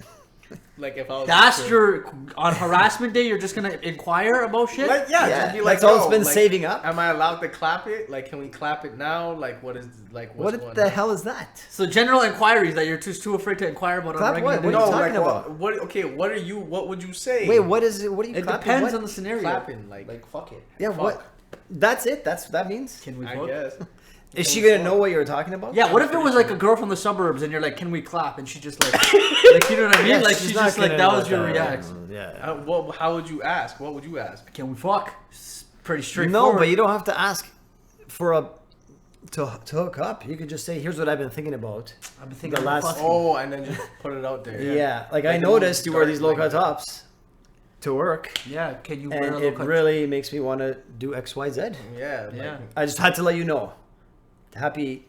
Speaker 2: Like, if I was
Speaker 3: That's your on harassment day. You're just gonna inquire about shit.
Speaker 2: like,
Speaker 1: Yeah,
Speaker 2: just be like,
Speaker 1: that's all it's
Speaker 2: yo,
Speaker 1: been
Speaker 2: like,
Speaker 1: saving up.
Speaker 2: Am I allowed to clap it? Like, can we clap it now? Like, what is like what's
Speaker 1: What
Speaker 2: going
Speaker 1: the
Speaker 2: on?
Speaker 1: hell is that?
Speaker 3: So general inquiries that you're too afraid to inquire about
Speaker 1: Clap
Speaker 3: on a regular
Speaker 1: what? What are
Speaker 3: basis.
Speaker 1: you
Speaker 2: No,
Speaker 1: talking
Speaker 2: like,
Speaker 1: about?
Speaker 2: What? Okay, what are you? What would you say?
Speaker 1: Wait, what is it? What are you?
Speaker 3: It
Speaker 1: clapping?
Speaker 3: depends
Speaker 1: What?
Speaker 3: on the scenario.
Speaker 2: Clapping, like
Speaker 3: fuck it.
Speaker 1: Yeah,
Speaker 2: fuck.
Speaker 1: what? That's it. That's what that means.
Speaker 3: Can we
Speaker 2: I
Speaker 3: fuck?
Speaker 2: guess.
Speaker 1: Is she gonna know what you're talking about?
Speaker 3: Yeah, what if it was like a girl from the suburbs and you're like, can we clap? And she just like, like you know what I mean?
Speaker 1: Yeah,
Speaker 3: like
Speaker 1: she's
Speaker 3: she's
Speaker 1: not
Speaker 3: just like,
Speaker 1: gonna
Speaker 3: that
Speaker 1: know
Speaker 3: was
Speaker 1: what
Speaker 3: your
Speaker 1: that
Speaker 3: reaction.
Speaker 1: is. Yeah.
Speaker 2: How would you ask? What would you ask?
Speaker 3: Can we fuck? It's pretty
Speaker 1: No,
Speaker 3: straightforward.
Speaker 1: but you don't have to ask for a to hook up. You could just say, "Here's what I've been thinking about."
Speaker 3: I've been thinking
Speaker 1: the
Speaker 3: about
Speaker 1: last-
Speaker 3: fucking.
Speaker 2: Oh, and then just put it out there.
Speaker 1: Yeah, like I
Speaker 2: Like,
Speaker 1: noticed you wear
Speaker 2: dark,
Speaker 1: these low cut
Speaker 2: like-
Speaker 1: tops to work,
Speaker 3: Yeah, can you wear a
Speaker 1: and
Speaker 3: little
Speaker 1: it
Speaker 3: cut?
Speaker 1: really makes me want to do X, Y, Z.
Speaker 2: Yeah. Like,
Speaker 3: Yeah.
Speaker 1: I just had to let you know. Happy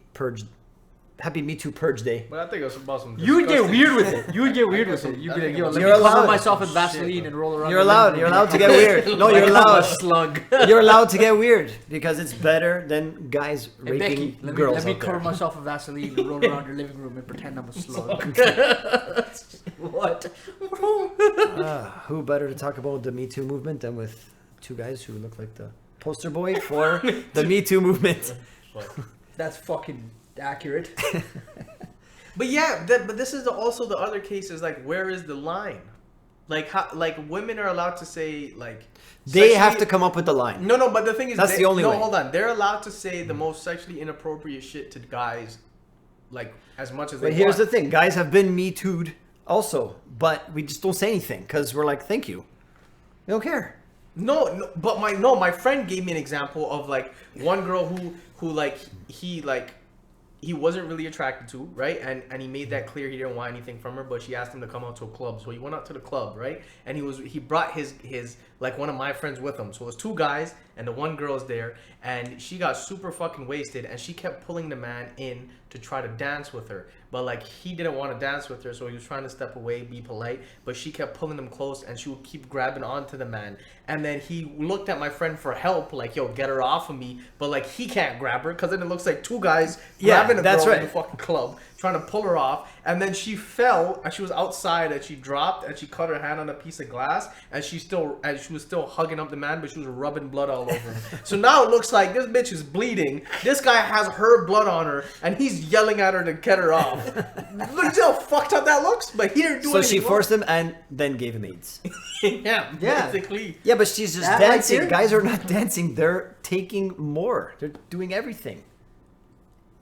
Speaker 1: Me Too Purge Day.
Speaker 2: But I think it's about some.
Speaker 3: You would get
Speaker 2: disgusting
Speaker 3: weird with
Speaker 2: shit.
Speaker 3: it. You would get weird
Speaker 2: I
Speaker 3: with
Speaker 2: guess
Speaker 3: it. You'd
Speaker 2: I
Speaker 3: be like,
Speaker 2: think
Speaker 3: yo,
Speaker 2: I'm-
Speaker 3: let
Speaker 1: You're
Speaker 3: me cover
Speaker 1: allowed.
Speaker 3: myself in
Speaker 2: Shit,
Speaker 3: Vaseline
Speaker 2: bro.
Speaker 3: and roll around.
Speaker 1: You're
Speaker 3: the
Speaker 1: allowed.
Speaker 3: living
Speaker 1: You're
Speaker 3: room.
Speaker 1: allowed to get weird. No, you're
Speaker 3: Like I'm a
Speaker 1: allowed.
Speaker 3: slug.
Speaker 1: You're allowed to get weird because it's better than guys
Speaker 3: Hey,
Speaker 1: raping
Speaker 3: Becky,
Speaker 1: girls.
Speaker 3: let me
Speaker 1: out there.
Speaker 3: cover myself in Vaseline and roll around your living room and pretend I'm a slug. What?
Speaker 1: Who better to talk about the Me Too movement than with two guys who look like the poster boy for the Me Too movement?
Speaker 3: That's fucking accurate.
Speaker 2: But yeah, but this is also the other cases. Like, where is the line? Like, how? Like, women are allowed to say like.
Speaker 1: They have
Speaker 2: sexually-
Speaker 1: to come up with the line.
Speaker 2: No, but the thing is,
Speaker 1: That's the only way.
Speaker 2: Hold on. They're allowed to say the most sexually inappropriate shit to guys, like as much as they
Speaker 1: But here's the
Speaker 2: want.
Speaker 1: thing: guys have been Me Too'd also, but we just don't say anything because we're like, "Thank you." We don't care.
Speaker 2: No, but my friend gave me an example of like one girl who like he wasn't really attracted to, right? And he made that clear he didn't want anything from her, but she asked him to come out to a club. So he went out to the club, right? And he brought his like one of my friends with him. So it was two guys and the one girl's there, and she got super fucking wasted, and she kept pulling the man in to try to dance with her. But like he didn't want to dance with her, so he was trying to step away, be polite, but she kept pulling him close, and she would keep grabbing onto the man. And then he looked at my friend for help, like, yo, get her off of me. But like he can't grab her because then it looks like two guys
Speaker 1: Yeah,
Speaker 2: grabbing a
Speaker 1: that's
Speaker 2: girl
Speaker 1: right.
Speaker 2: in the fucking club, trying to pull her off. And then she fell, and she was outside, and she dropped, and she cut her hand on a piece of glass, and she was still hugging up the man, but she was rubbing blood all over him. So now it looks like this bitch is bleeding. This guy has her blood on her, and he's yelling at her to get her off. Look, see how fucked up that looks? But he didn't do
Speaker 1: So
Speaker 2: anything
Speaker 1: she forced him and then gave him AIDS.
Speaker 2: yeah,
Speaker 3: Yeah.
Speaker 2: basically.
Speaker 1: Yeah, but she's just
Speaker 3: That right
Speaker 1: dancing.
Speaker 3: there?
Speaker 1: Guys are not dancing. They're taking more. They're doing everything.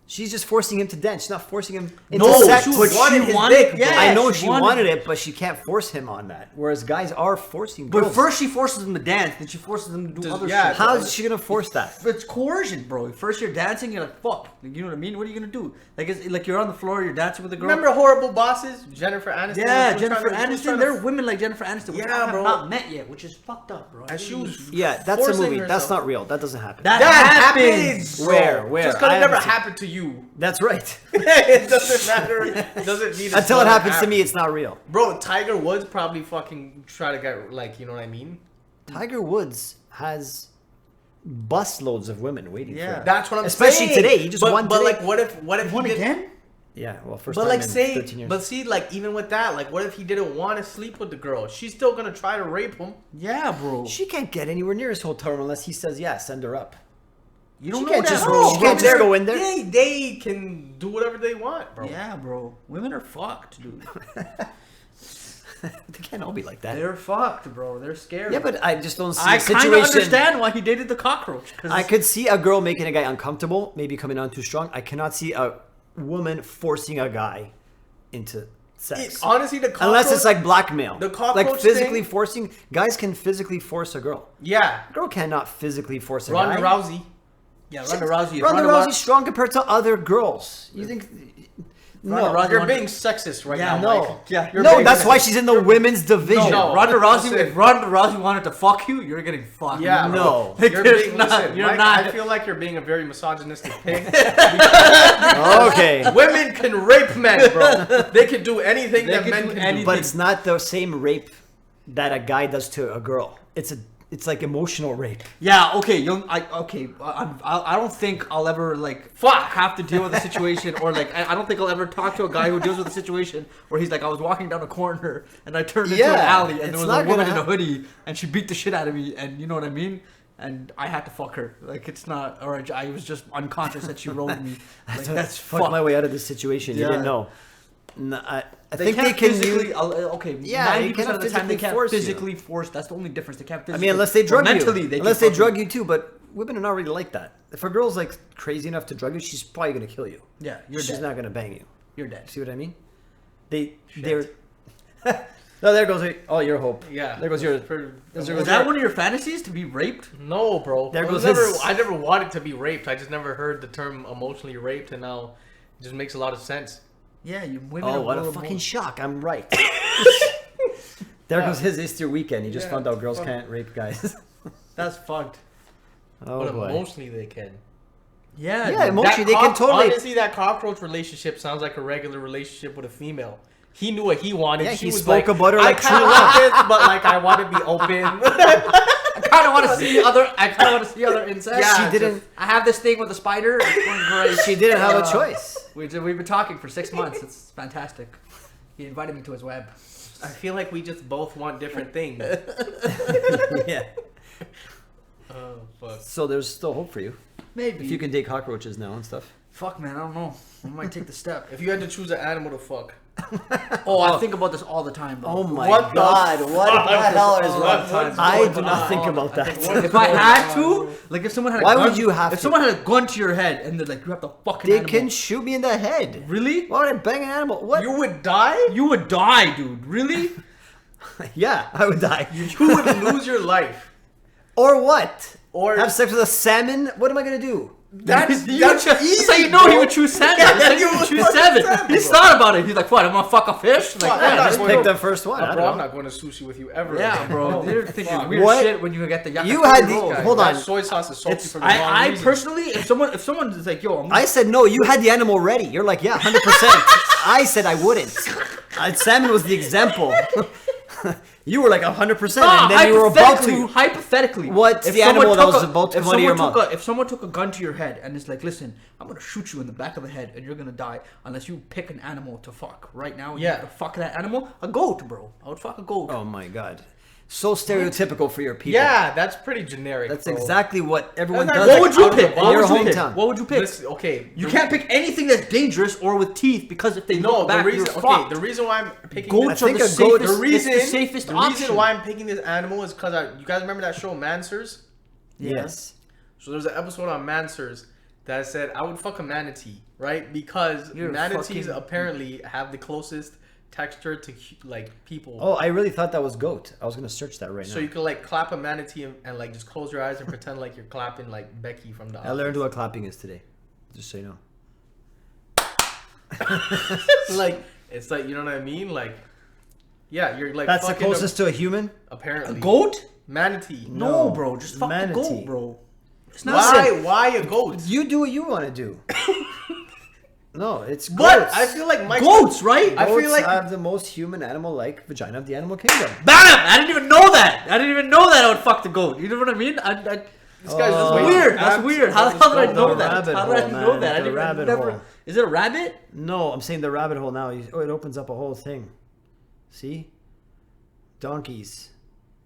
Speaker 1: She's just forcing him to dance. She's not forcing him into
Speaker 3: No,
Speaker 1: sex.
Speaker 3: she
Speaker 1: But
Speaker 3: wanted his
Speaker 2: dick,
Speaker 3: dick.
Speaker 2: bro.
Speaker 3: Yeah,
Speaker 1: I know she wanted
Speaker 3: wanted
Speaker 1: it, but she can't force him on that. Whereas guys are forcing
Speaker 3: But
Speaker 1: girls.
Speaker 3: first she forces them to dance, then she forces them to do
Speaker 2: Does-
Speaker 3: other
Speaker 2: yeah,
Speaker 3: shit.
Speaker 1: How is she gonna force that?
Speaker 3: It's coercion, bro. First you're dancing, you're like, fuck. Like, you know what I mean? What are you gonna do? Like, it's like you're on the floor, you're dancing with a girl.
Speaker 2: Remember Horrible Bosses? Jennifer Aniston?
Speaker 3: Yeah,
Speaker 2: was
Speaker 3: Jennifer
Speaker 2: trying to-
Speaker 3: Aniston. There are women like Jennifer Aniston, which
Speaker 2: Yeah,
Speaker 3: I have
Speaker 2: bro.
Speaker 3: not met yet, which is fucked up, bro.
Speaker 2: And she was
Speaker 1: Yeah, that's a
Speaker 2: forcing
Speaker 1: movie. That's
Speaker 2: herself.
Speaker 1: not real. That doesn't happen.
Speaker 3: That
Speaker 2: happens.
Speaker 3: happens.
Speaker 1: Where? Where?
Speaker 2: Just because
Speaker 1: I
Speaker 2: it never
Speaker 1: haven't seen-
Speaker 2: happened to you.
Speaker 1: That's right.
Speaker 2: It doesn't matter. It doesn't mean
Speaker 1: Until it
Speaker 2: never
Speaker 1: happens to
Speaker 2: happened.
Speaker 1: me, it's not real.
Speaker 2: Bro, Tiger Woods probably fucking try to get, like, you know what I mean?
Speaker 1: Tiger Woods has busloads of women waiting
Speaker 3: Yeah.
Speaker 1: for him.
Speaker 2: That's what I'm
Speaker 1: Especially
Speaker 2: saying.
Speaker 1: today. He just won
Speaker 2: But
Speaker 1: today.
Speaker 2: like, what if
Speaker 3: One
Speaker 2: he did,
Speaker 3: again?
Speaker 1: Yeah, well, first
Speaker 2: But
Speaker 1: time
Speaker 2: like,
Speaker 1: in
Speaker 2: say,
Speaker 1: 13 years.
Speaker 2: but see, like, even with that, like, what if he didn't want to sleep with the girl? She's still gonna try to rape him.
Speaker 3: Yeah, bro.
Speaker 1: She can't get anywhere near his hotel room unless he says, yeah, send her up.
Speaker 3: You don't
Speaker 1: She
Speaker 3: know
Speaker 1: can't
Speaker 3: that.
Speaker 1: just-
Speaker 3: bro.
Speaker 1: she can't just go in there.
Speaker 2: They can do whatever they want, bro.
Speaker 3: Yeah, bro. Women are fucked, dude.
Speaker 1: They can't all be like that.
Speaker 3: They're fucked, bro. They're scary.
Speaker 1: Yeah, but I just don't see
Speaker 3: I
Speaker 1: a
Speaker 3: kind of
Speaker 1: situation.
Speaker 3: understand why he dated the cockroach. 'Cause
Speaker 1: I could see a girl making a guy uncomfortable, maybe coming on too strong. I cannot see a woman forcing a guy into sex.
Speaker 2: Honestly, the cockroach,
Speaker 1: Unless it's like blackmail.
Speaker 2: the cockroach
Speaker 1: like physically
Speaker 2: thing-
Speaker 1: forcing. Guys can physically force a girl.
Speaker 2: yeah,
Speaker 1: A girl cannot physically force a
Speaker 2: Ronda
Speaker 1: guy.
Speaker 2: Rousey.
Speaker 3: yeah, Ronda Rousey.
Speaker 1: Ronda Rousey's strong compared to other girls. You think?
Speaker 3: Ronda
Speaker 1: No,
Speaker 3: Rousey-
Speaker 2: You're being sexist right
Speaker 3: Yeah,
Speaker 2: now.
Speaker 1: no,
Speaker 2: Mike.
Speaker 3: Yeah,
Speaker 2: You're
Speaker 1: no.
Speaker 2: being
Speaker 1: That's why
Speaker 2: sexist.
Speaker 1: she's in the women's division.
Speaker 2: No.
Speaker 3: Ronda Rousey.
Speaker 2: Listen.
Speaker 3: If Ronda Rousey wanted to fuck you, you're getting fucked.
Speaker 2: Yeah,
Speaker 1: No.
Speaker 3: Like,
Speaker 2: You're
Speaker 3: there's
Speaker 2: being,
Speaker 3: not-
Speaker 2: listen,
Speaker 3: you're
Speaker 2: Mike,
Speaker 3: not-
Speaker 2: I feel like you're being a very misogynistic pig.
Speaker 1: Okay,
Speaker 2: Women can rape men, bro. They can do anything
Speaker 3: They
Speaker 2: that
Speaker 3: can
Speaker 2: men
Speaker 3: do
Speaker 2: can
Speaker 3: anything.
Speaker 2: do.
Speaker 1: but it's not the same rape that a guy does to a girl. It's like emotional rape.
Speaker 3: Yeah. Okay. I don't think I'll ever have to deal with a situation or I don't think I'll ever talk to a guy who deals with a situation where he's like, I was walking down a corner and I turned into an
Speaker 1: Yeah,
Speaker 3: alley and
Speaker 1: it's
Speaker 3: there was
Speaker 1: not
Speaker 3: a woman
Speaker 1: gonna
Speaker 3: in a hoodie and she beat the shit out of me and you know what I mean. And I had to fuck her. Like it's not, or I was just unconscious and she rode me. Like that's
Speaker 1: Fuck
Speaker 3: fucked.
Speaker 1: my way out of this situation. You
Speaker 3: Yeah.
Speaker 1: didn't know. No, I
Speaker 3: They
Speaker 1: think
Speaker 3: can't
Speaker 1: they can
Speaker 3: physically.
Speaker 1: use.
Speaker 3: Okay,
Speaker 1: Yeah,
Speaker 3: 90%
Speaker 1: you cannot
Speaker 3: of the time they
Speaker 1: physically
Speaker 3: can't
Speaker 1: force you.
Speaker 3: physically force. That's the only difference. They can't
Speaker 1: I
Speaker 3: physically.
Speaker 1: mean, unless they drug
Speaker 3: mentally,
Speaker 1: you.
Speaker 3: They
Speaker 1: Unless
Speaker 3: can
Speaker 1: they
Speaker 3: fuck
Speaker 1: drug you too. But women are not really like that. If a girl's like crazy enough to drug you, she's probably gonna kill you.
Speaker 3: Yeah, you're
Speaker 1: She's
Speaker 3: dead.
Speaker 1: not gonna bang you.
Speaker 3: You're dead.
Speaker 1: See what I mean? They're. No, there goes your hope.
Speaker 2: Yeah.
Speaker 1: There goes your.
Speaker 3: Is that one of your fantasies to be raped?
Speaker 2: No, bro.
Speaker 1: There
Speaker 2: I
Speaker 1: goes
Speaker 2: never,
Speaker 1: his-
Speaker 2: I never wanted to be raped. I just never heard the term emotionally raped, and now it just makes a lot of sense.
Speaker 3: Yeah, you women.
Speaker 1: Oh,
Speaker 3: are
Speaker 1: what a
Speaker 3: full
Speaker 1: fucking
Speaker 3: of
Speaker 1: shock! I'm right. There goes his Easter weekend. He just
Speaker 2: Yeah,
Speaker 1: found out girls
Speaker 2: fuck.
Speaker 1: can't rape guys.
Speaker 3: That's fucked.
Speaker 1: Oh
Speaker 2: But
Speaker 1: boy.
Speaker 2: emotionally they can.
Speaker 3: Yeah.
Speaker 1: Yeah,
Speaker 3: dude.
Speaker 1: emotionally they can totally.
Speaker 2: Honestly, that cockroach relationship sounds like a regular relationship with a female. He knew what he wanted.
Speaker 1: Yeah,
Speaker 2: she
Speaker 1: he
Speaker 2: was
Speaker 1: spoke
Speaker 2: like,
Speaker 1: about her
Speaker 2: I
Speaker 1: like
Speaker 2: kind
Speaker 1: true
Speaker 2: of
Speaker 1: love.
Speaker 2: want this, but like I want to be open.
Speaker 3: I kind of want to see other. I kind of want to see other insects.
Speaker 2: Yeah,
Speaker 1: She didn't.
Speaker 3: I have this thing with the spider. It's going great.
Speaker 1: She didn't have a choice.
Speaker 3: We've been talking for 6 months. It's fantastic. He invited me to his web.
Speaker 2: I feel like we just both want different things.
Speaker 1: Yeah.
Speaker 2: Oh fuck.
Speaker 1: So there's still hope for you
Speaker 3: Maybe.
Speaker 1: if you can date cockroaches now and stuff.
Speaker 3: Fuck, man. I don't know. I might take the step.
Speaker 2: If you had to choose an animal to fuck,
Speaker 3: Oh, I think about this all the time, bro.
Speaker 1: Oh my
Speaker 2: What the
Speaker 1: god! What
Speaker 2: fuck?
Speaker 1: the hell is
Speaker 2: What-
Speaker 1: wrong?
Speaker 2: what's
Speaker 1: I
Speaker 2: going
Speaker 1: do not
Speaker 2: on?
Speaker 1: think about that.
Speaker 3: If I had to, like, if someone had a
Speaker 1: Why
Speaker 3: gun,
Speaker 1: would you have
Speaker 3: if
Speaker 1: to?
Speaker 3: someone had a gun to your head and they're like, you have to fucking
Speaker 1: They
Speaker 3: animal.
Speaker 1: can shoot me in the head.
Speaker 3: Really?
Speaker 1: Why would I bang an animal? What?
Speaker 2: you would die.
Speaker 3: You would die, dude. Really?
Speaker 1: Yeah, I would die.
Speaker 2: You would lose your life.
Speaker 1: Or what?
Speaker 2: Or
Speaker 1: Have sex with a salmon? What am I gonna do?
Speaker 2: that's
Speaker 3: You
Speaker 2: that's
Speaker 3: would
Speaker 2: easy.
Speaker 3: so you know he
Speaker 2: bro.
Speaker 3: would choose seven.
Speaker 2: Yeah,
Speaker 3: That's
Speaker 2: you
Speaker 3: he would
Speaker 2: would
Speaker 3: choose
Speaker 2: fucking
Speaker 3: seven.
Speaker 2: seven,
Speaker 3: He's
Speaker 2: bro.
Speaker 3: thought about it. He's like, what? I'm gonna fuck a fish? Like,
Speaker 2: Fuck,
Speaker 3: yeah,
Speaker 2: I'm not
Speaker 3: just
Speaker 2: going
Speaker 1: Pick
Speaker 2: to-
Speaker 1: the first one. I don't
Speaker 2: Bro, I'm
Speaker 1: know.
Speaker 2: not going to sushi with you ever.
Speaker 3: yeah,
Speaker 2: again.
Speaker 3: bro. You're thinking weird
Speaker 1: What?
Speaker 3: shit when you get the yakitori
Speaker 1: You had the-
Speaker 3: roll.
Speaker 1: hold
Speaker 2: That
Speaker 1: on.
Speaker 2: soy sauce is salty
Speaker 3: It's,
Speaker 2: for the wrong
Speaker 3: I
Speaker 2: reason.
Speaker 3: personally, if someone is like, yo, I'm
Speaker 1: I said no. You had the animal ready. You're like, yeah, 100%. I said I wouldn't. Salmon was the example. You were like 100%, and then you were about to.
Speaker 3: Hypothetically,
Speaker 1: What's
Speaker 3: if
Speaker 1: the
Speaker 3: someone
Speaker 1: animal that
Speaker 3: took
Speaker 1: was
Speaker 3: a-
Speaker 1: about to
Speaker 3: if
Speaker 1: come out of your
Speaker 3: someone
Speaker 1: mouth?
Speaker 3: took a- If someone took a gun to your head and is like, listen, I'm gonna shoot you in the back of the head and you're gonna die unless you pick an animal to fuck right now. And
Speaker 2: Yeah.
Speaker 3: you have to fuck that animal. A goat, bro. I would fuck a goat.
Speaker 1: Oh my god, so stereotypical for your people.
Speaker 2: Yeah, that's pretty generic.
Speaker 1: that's
Speaker 2: bro.
Speaker 1: exactly what everyone
Speaker 2: That's
Speaker 1: does.
Speaker 2: not-
Speaker 3: What would you
Speaker 2: out of the
Speaker 3: pick?
Speaker 2: box.
Speaker 3: What
Speaker 1: Your
Speaker 3: would you pick?
Speaker 1: hometown.
Speaker 3: What would you pick?
Speaker 2: Listen, okay,
Speaker 3: You can't pick anything that's dangerous or with teeth because if they
Speaker 2: No,
Speaker 3: look back,
Speaker 2: the reason.
Speaker 3: you're
Speaker 2: Okay,
Speaker 3: fucked.
Speaker 2: the reason why I'm picking
Speaker 3: Goats
Speaker 1: I
Speaker 3: are
Speaker 1: think
Speaker 3: the
Speaker 1: a goat-
Speaker 3: safest.
Speaker 2: the reason,
Speaker 3: it's the safest
Speaker 2: the
Speaker 3: option.
Speaker 2: reason why I'm picking this animal is because you guys remember that show Mansers?
Speaker 1: Yes.
Speaker 2: So there's an episode on Mansers that said I would fuck a manatee, right? Because
Speaker 3: You're
Speaker 2: manatees
Speaker 3: fucking-
Speaker 2: apparently have the closest texture to like people.
Speaker 1: Oh, I really thought that was goat. I was gonna search that right
Speaker 2: So
Speaker 1: now.
Speaker 2: you could like clap a manatee and like just close your eyes and pretend like you're clapping like Becky from the
Speaker 1: I
Speaker 2: Office.
Speaker 1: learned what clapping is today. Just so you know.
Speaker 2: like it's like you know what I mean? Like yeah, you're like
Speaker 1: That's the
Speaker 2: fucking
Speaker 1: closest to a human.
Speaker 2: apparently
Speaker 3: a goat?
Speaker 2: manatee.
Speaker 3: No,
Speaker 1: No,
Speaker 3: bro. Just fuck the
Speaker 1: manatee.
Speaker 3: goat, bro. It's not.
Speaker 2: Why a goat?
Speaker 1: You do what you want to do. No, it's
Speaker 2: But
Speaker 1: goats.
Speaker 2: I feel like Mike
Speaker 3: Goats, right?
Speaker 2: I feel
Speaker 1: Goats
Speaker 2: like-
Speaker 1: have the most human animal-like vagina of the animal kingdom.
Speaker 3: Bam! I didn't even know that. I didn't even know that I would fuck the goat. You know what I mean?
Speaker 2: this guy's just
Speaker 1: Oh.
Speaker 2: waiting.
Speaker 3: Weird. That's weird. How the hell did I
Speaker 2: Go
Speaker 3: know
Speaker 2: down.
Speaker 3: that?
Speaker 1: rabbit
Speaker 3: How did I
Speaker 1: hole,
Speaker 3: know
Speaker 1: man.
Speaker 3: that? I
Speaker 1: The
Speaker 3: didn't even
Speaker 1: rabbit
Speaker 3: never.
Speaker 1: hole.
Speaker 3: Is it a rabbit?
Speaker 1: No, I'm saying the rabbit hole now. Oh, it opens up a whole thing. See? Donkeys.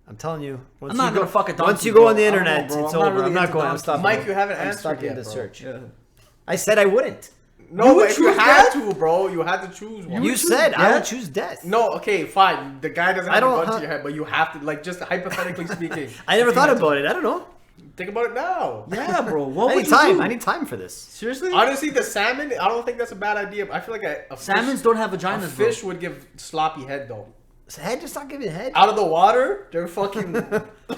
Speaker 1: I'm telling you. Once
Speaker 3: I'm not
Speaker 1: you
Speaker 3: gonna
Speaker 1: go,
Speaker 3: fuck a donkey,
Speaker 1: Once you go
Speaker 3: bro.
Speaker 1: on the
Speaker 3: I don't know,
Speaker 1: internet,
Speaker 3: bro.
Speaker 1: it's
Speaker 3: I'm not
Speaker 1: over.
Speaker 3: really
Speaker 1: I'm not
Speaker 3: into
Speaker 1: going. I'm
Speaker 3: donkeys.
Speaker 1: stopping.
Speaker 2: Mike, you haven't
Speaker 1: I'm
Speaker 2: answered
Speaker 1: stopping
Speaker 2: yet,
Speaker 1: the
Speaker 2: bro.
Speaker 1: search.
Speaker 3: Yeah.
Speaker 1: I said I wouldn't.
Speaker 2: No,
Speaker 3: would
Speaker 2: but you
Speaker 3: choose
Speaker 2: had
Speaker 3: death?
Speaker 2: to, bro. You had to choose one.
Speaker 1: You
Speaker 3: choose
Speaker 1: said I would
Speaker 3: death?
Speaker 1: choose death.
Speaker 2: No, okay, fine. The guy doesn't
Speaker 1: I
Speaker 2: have a
Speaker 1: don't
Speaker 2: gun
Speaker 1: ha-
Speaker 2: to your head, but you have to, like, just hypothetically speaking.
Speaker 1: I never
Speaker 2: if you
Speaker 1: thought
Speaker 2: had to-
Speaker 1: about it. I don't know.
Speaker 2: Think about it now.
Speaker 3: Yeah, bro. What
Speaker 1: I
Speaker 3: would
Speaker 1: need
Speaker 3: you
Speaker 1: time.
Speaker 3: do?
Speaker 1: I need time for this.
Speaker 3: Seriously?
Speaker 2: Honestly, the salmon, I don't think that's a bad idea. I feel like a
Speaker 3: Salmons
Speaker 2: fish,
Speaker 3: don't have
Speaker 2: a
Speaker 3: vaginas,
Speaker 2: fish would give sloppy head, though.
Speaker 1: Head, just not giving head.
Speaker 2: Out of the water, they're fucking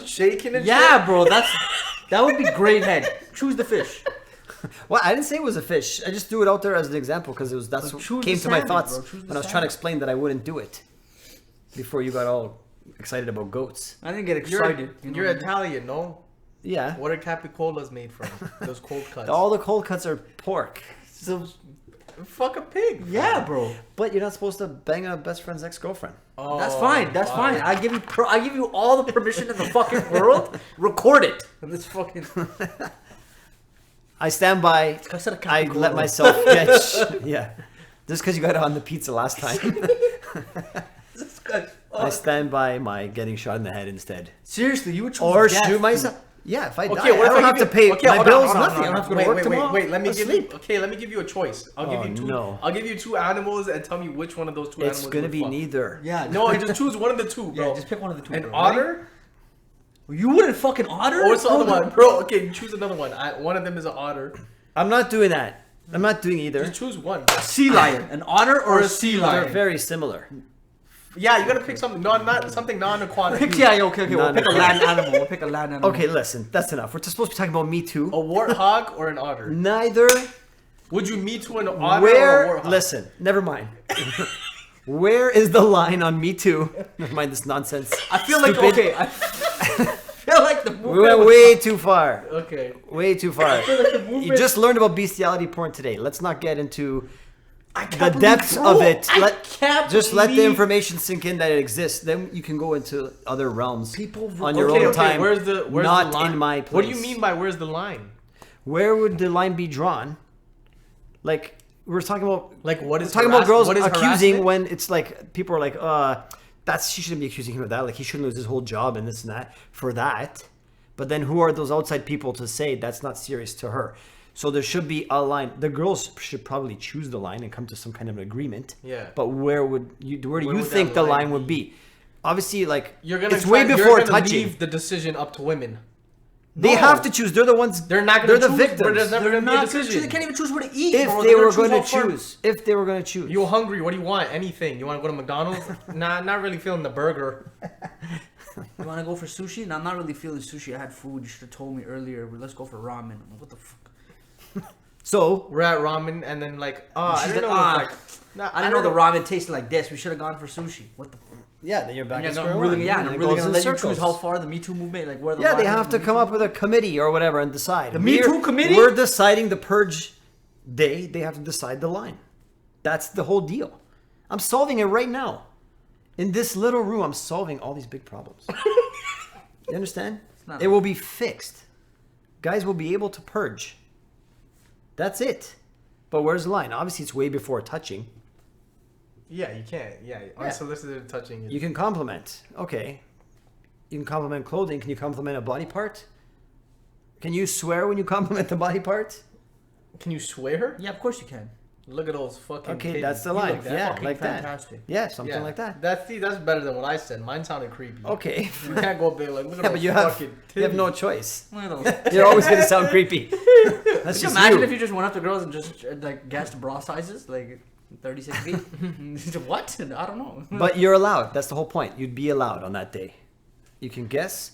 Speaker 2: shaking
Speaker 3: bro.
Speaker 2: and
Speaker 3: Yeah,
Speaker 2: shit.
Speaker 3: bro. That would be great head. Choose the fish.
Speaker 1: Well, I didn't say it was a fish. I just threw it out there as an example because that's
Speaker 3: But
Speaker 1: what
Speaker 3: choose
Speaker 1: came
Speaker 3: the
Speaker 1: to my
Speaker 3: salmon,
Speaker 1: thoughts
Speaker 3: bro. Choose the
Speaker 1: when I was trying
Speaker 3: salmon.
Speaker 1: to explain that I wouldn't do it. Before you got all excited about goats.
Speaker 3: I didn't get
Speaker 2: You're,
Speaker 3: excited. you know
Speaker 2: you're
Speaker 3: what I mean?
Speaker 2: Italian, no?
Speaker 1: Yeah.
Speaker 2: What are capicolas made from? Those cold cuts.
Speaker 1: All the cold cuts are pork.
Speaker 3: So,
Speaker 2: Fuck a pig.
Speaker 3: yeah, bro.
Speaker 1: But you're not supposed to bang a best friend's ex-girlfriend.
Speaker 2: Oh,
Speaker 3: That's fine. That's fine. I give you all the permission in the fucking world. Record it. And this fucking.
Speaker 1: I stand by.
Speaker 3: I said a
Speaker 1: I
Speaker 3: capicola.
Speaker 1: let myself get. Yeah. Just because you got it on the pizza last time.
Speaker 3: This guy-
Speaker 1: I stand by my getting shot in the head instead.
Speaker 3: Seriously, you would choose
Speaker 1: Or
Speaker 3: death,
Speaker 1: shoot
Speaker 3: dude.
Speaker 1: myself. Yeah, if I die,
Speaker 2: Okay, what
Speaker 1: I
Speaker 2: if
Speaker 1: don't
Speaker 2: I
Speaker 1: have to
Speaker 2: give
Speaker 1: pay
Speaker 2: you, okay,
Speaker 1: my
Speaker 2: hold on,
Speaker 1: bills,
Speaker 2: hold on,
Speaker 1: nothing.
Speaker 2: hold
Speaker 1: I
Speaker 2: on.
Speaker 1: don't have to go
Speaker 2: wait,
Speaker 1: to work
Speaker 2: wait,
Speaker 1: tomorrow.
Speaker 2: Wait, let me
Speaker 1: I'll
Speaker 2: give
Speaker 1: sleep.
Speaker 2: you. Okay, let me give you a choice. I'll give you two.
Speaker 1: no.
Speaker 2: I'll give you two animals and tell me which one of those two
Speaker 1: It's
Speaker 2: animals.
Speaker 1: gonna
Speaker 2: would
Speaker 1: be
Speaker 2: fuck.
Speaker 1: neither.
Speaker 3: Yeah.
Speaker 2: No, just choose one of the two, bro.
Speaker 3: Yeah, just pick one of the two.
Speaker 2: An
Speaker 3: bro.
Speaker 2: otter.
Speaker 3: You wouldn't fucking otter?
Speaker 2: Or what's the other
Speaker 3: Bro,
Speaker 2: one, bro? Okay, choose another one. One of them is an otter.
Speaker 1: I'm not doing that. I'm not doing either.
Speaker 2: Just choose one.
Speaker 3: Sea lion. An otter or a sea
Speaker 1: They're
Speaker 3: lion?
Speaker 1: very similar.
Speaker 2: Yeah, you gotta pick something not something non-aquatic.
Speaker 3: Pick, yeah, okay. We'll pick a
Speaker 1: Non-aquatic.
Speaker 3: land animal. We'll pick a land animal.
Speaker 1: Okay, listen, that's enough. We're supposed to be talking about Me Too.
Speaker 2: A warthog or an otter?
Speaker 1: Neither.
Speaker 2: Would you meet to an otter or
Speaker 1: Where?
Speaker 2: a warthog?
Speaker 1: Listen, never mind. Where is the line on Me Too? Never mind this nonsense.
Speaker 3: I feel like,
Speaker 1: Stupid.
Speaker 3: okay. I feel like the movement
Speaker 1: We went
Speaker 3: was-
Speaker 1: way too far.
Speaker 2: Okay.
Speaker 1: Way too far.
Speaker 3: feel like the
Speaker 1: You
Speaker 3: movement-
Speaker 1: just learned about bestiality porn today. Let's not get into
Speaker 3: I
Speaker 1: the
Speaker 3: can't
Speaker 1: depths
Speaker 3: believe-
Speaker 1: of it.
Speaker 3: I can't
Speaker 1: Just let the
Speaker 3: believe
Speaker 1: information sink in that it exists. Then you can go into other realms
Speaker 3: People
Speaker 1: on your
Speaker 2: Okay,
Speaker 1: own
Speaker 2: okay.
Speaker 1: time.
Speaker 2: Where's the
Speaker 1: not
Speaker 2: line?
Speaker 1: in my place.
Speaker 2: What do you mean by where's the line?
Speaker 1: Where would the line be drawn? Like we're talking about.
Speaker 2: Like what
Speaker 1: We're
Speaker 2: is
Speaker 1: talking about girls
Speaker 2: what is
Speaker 1: accusing
Speaker 2: harassment?
Speaker 1: when it's like people are like, that's she shouldn't be accusing him of that. Like he shouldn't lose his whole job and this and that for that. But then who are those outside people to say that's not serious to her? So there should be a line. The girls should probably choose the line and come to some kind of an agreement.
Speaker 2: Yeah.
Speaker 1: But where do you
Speaker 2: Where would
Speaker 1: think
Speaker 2: that
Speaker 1: the
Speaker 2: line
Speaker 1: line would be? Obviously, like
Speaker 2: You're gonna
Speaker 1: it's way
Speaker 2: you're
Speaker 1: before
Speaker 2: gonna
Speaker 1: touching.
Speaker 2: leave the decision up to women.
Speaker 1: They
Speaker 2: No.
Speaker 1: have to choose. They're the ones.
Speaker 2: They're not
Speaker 1: They're
Speaker 2: gonna
Speaker 1: the
Speaker 2: choose,
Speaker 1: victims.
Speaker 2: but there's never
Speaker 3: They're
Speaker 2: gonna be a
Speaker 3: not gonna
Speaker 2: decision.
Speaker 3: choose. They can't even choose where to eat.
Speaker 1: If
Speaker 3: bro.
Speaker 1: they
Speaker 3: They're
Speaker 1: were
Speaker 3: choose
Speaker 1: going to
Speaker 3: how far-
Speaker 1: choose, if they were going to choose,
Speaker 2: You hungry? What do you want? Anything? You want to go to McDonald's? Nah, not really feeling the burger.
Speaker 3: You want to go for sushi? No, I'm not really feeling sushi. I had food. You should have told me earlier. Let's go for ramen. I'm like, what the fuck?
Speaker 1: So
Speaker 2: We're at ramen, and then like, I
Speaker 3: She's
Speaker 2: didn't
Speaker 3: like,
Speaker 2: know. Like, nah,
Speaker 3: I didn't know the ramen tasted like this. We should have gone for sushi. What the fuck?
Speaker 1: yeah, then you're back.
Speaker 3: Yeah,
Speaker 1: in
Speaker 3: no,
Speaker 1: square
Speaker 3: I'm really,
Speaker 1: one,
Speaker 3: yeah,
Speaker 1: and
Speaker 3: I'm
Speaker 1: it
Speaker 3: really
Speaker 1: goes
Speaker 3: gonna
Speaker 1: in
Speaker 3: let you
Speaker 1: circles.
Speaker 3: choose how far the Me Too movement, like where the
Speaker 1: Yeah, they
Speaker 3: line
Speaker 1: have
Speaker 3: is
Speaker 1: to
Speaker 3: in the
Speaker 1: come
Speaker 3: Me
Speaker 1: up
Speaker 3: Too.
Speaker 1: with a committee or whatever and decide.
Speaker 3: The Me Too committee?
Speaker 1: We're deciding the purge day. They have to decide the line. That's the whole deal. I'm solving it right now. In this little room, I'm solving all these big problems. You understand?
Speaker 3: not
Speaker 1: It will be fixed. Guys will be able to purge. That's it. But where's the line? Obviously, it's way before touching.
Speaker 2: Yeah, you can't. Yeah, unsolicited touching.
Speaker 1: You can compliment. Okay. You can compliment clothing. Can you compliment a body part? Can you swear when you compliment the body part?
Speaker 2: Can you swear?
Speaker 3: Yeah, of course you can.
Speaker 2: Look at those fucking.
Speaker 1: Okay,
Speaker 2: kids.
Speaker 1: that's the
Speaker 2: You
Speaker 1: line.
Speaker 2: like that?
Speaker 1: Yeah,
Speaker 3: Fucking
Speaker 1: like
Speaker 3: fantastic.
Speaker 1: that. Yeah, something like that.
Speaker 2: That's better than what I said. Mine sounded creepy.
Speaker 1: Okay.
Speaker 2: You can't go up there like, look at
Speaker 1: Yeah,
Speaker 2: those
Speaker 1: but you have
Speaker 2: fucking
Speaker 1: no
Speaker 2: titties.
Speaker 1: choice.
Speaker 3: Look at those.
Speaker 1: You're always gonna sound creepy. That's
Speaker 3: Could you
Speaker 1: just
Speaker 3: imagine
Speaker 1: you.
Speaker 3: if you just went up to girls and just like guessed bra sizes, like 36 feet? What? I don't know.
Speaker 1: But you're allowed. That's the whole point. You'd be allowed on that day. You can guess.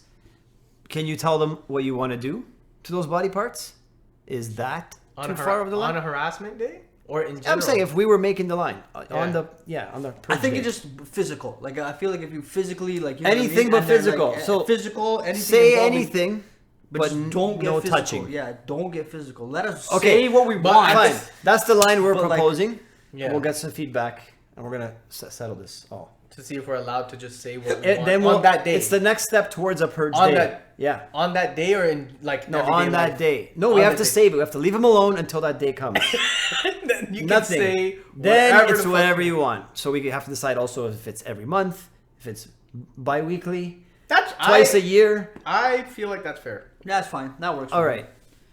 Speaker 1: Can you tell them what you want to do to those body parts? Is that
Speaker 2: On
Speaker 1: too
Speaker 2: a
Speaker 1: far over the
Speaker 2: on
Speaker 1: line?
Speaker 2: a harassment day or in general?
Speaker 1: I'm saying if we were making the line on
Speaker 2: Yeah.
Speaker 1: the
Speaker 3: I
Speaker 1: purge
Speaker 3: think
Speaker 1: day.
Speaker 3: it's just physical. Like I feel like if you physically like you know
Speaker 1: Anything
Speaker 3: what I mean?
Speaker 1: but
Speaker 3: And then,
Speaker 1: physical.
Speaker 3: like,
Speaker 1: So
Speaker 3: physical. Anything
Speaker 1: say
Speaker 3: involving-
Speaker 1: anything, but
Speaker 3: just don't get
Speaker 1: no
Speaker 3: physical.
Speaker 1: touching.
Speaker 3: Yeah, don't get physical. Let us
Speaker 1: Okay,
Speaker 3: say what we
Speaker 2: but
Speaker 3: want.
Speaker 1: Fine. That's the line we're
Speaker 3: But, like,
Speaker 1: proposing.
Speaker 2: Yeah.
Speaker 1: We'll get some feedback, and we're gonna settle this all.
Speaker 2: to see if we're allowed to just say what we want
Speaker 1: Then we'll,
Speaker 2: on that day.
Speaker 1: It's the next step towards a purge
Speaker 2: On
Speaker 1: day.
Speaker 2: that-
Speaker 1: Yeah.
Speaker 2: on that day or in like
Speaker 1: No,
Speaker 2: everyday
Speaker 1: on that
Speaker 2: life?
Speaker 1: day. No,
Speaker 2: On
Speaker 1: we have
Speaker 2: that
Speaker 1: to
Speaker 2: day.
Speaker 1: save it. We have to leave them alone until that day comes.
Speaker 2: Then you
Speaker 1: Nothing.
Speaker 2: can say
Speaker 1: Then
Speaker 2: whatever
Speaker 1: it's
Speaker 2: the
Speaker 1: whatever
Speaker 2: fuck-
Speaker 1: you want. So we have to decide also if it's every month, if it's bi-weekly.
Speaker 2: That's
Speaker 1: twice a year.
Speaker 2: I feel like that's fair.
Speaker 3: That's fine. That works.
Speaker 1: All right.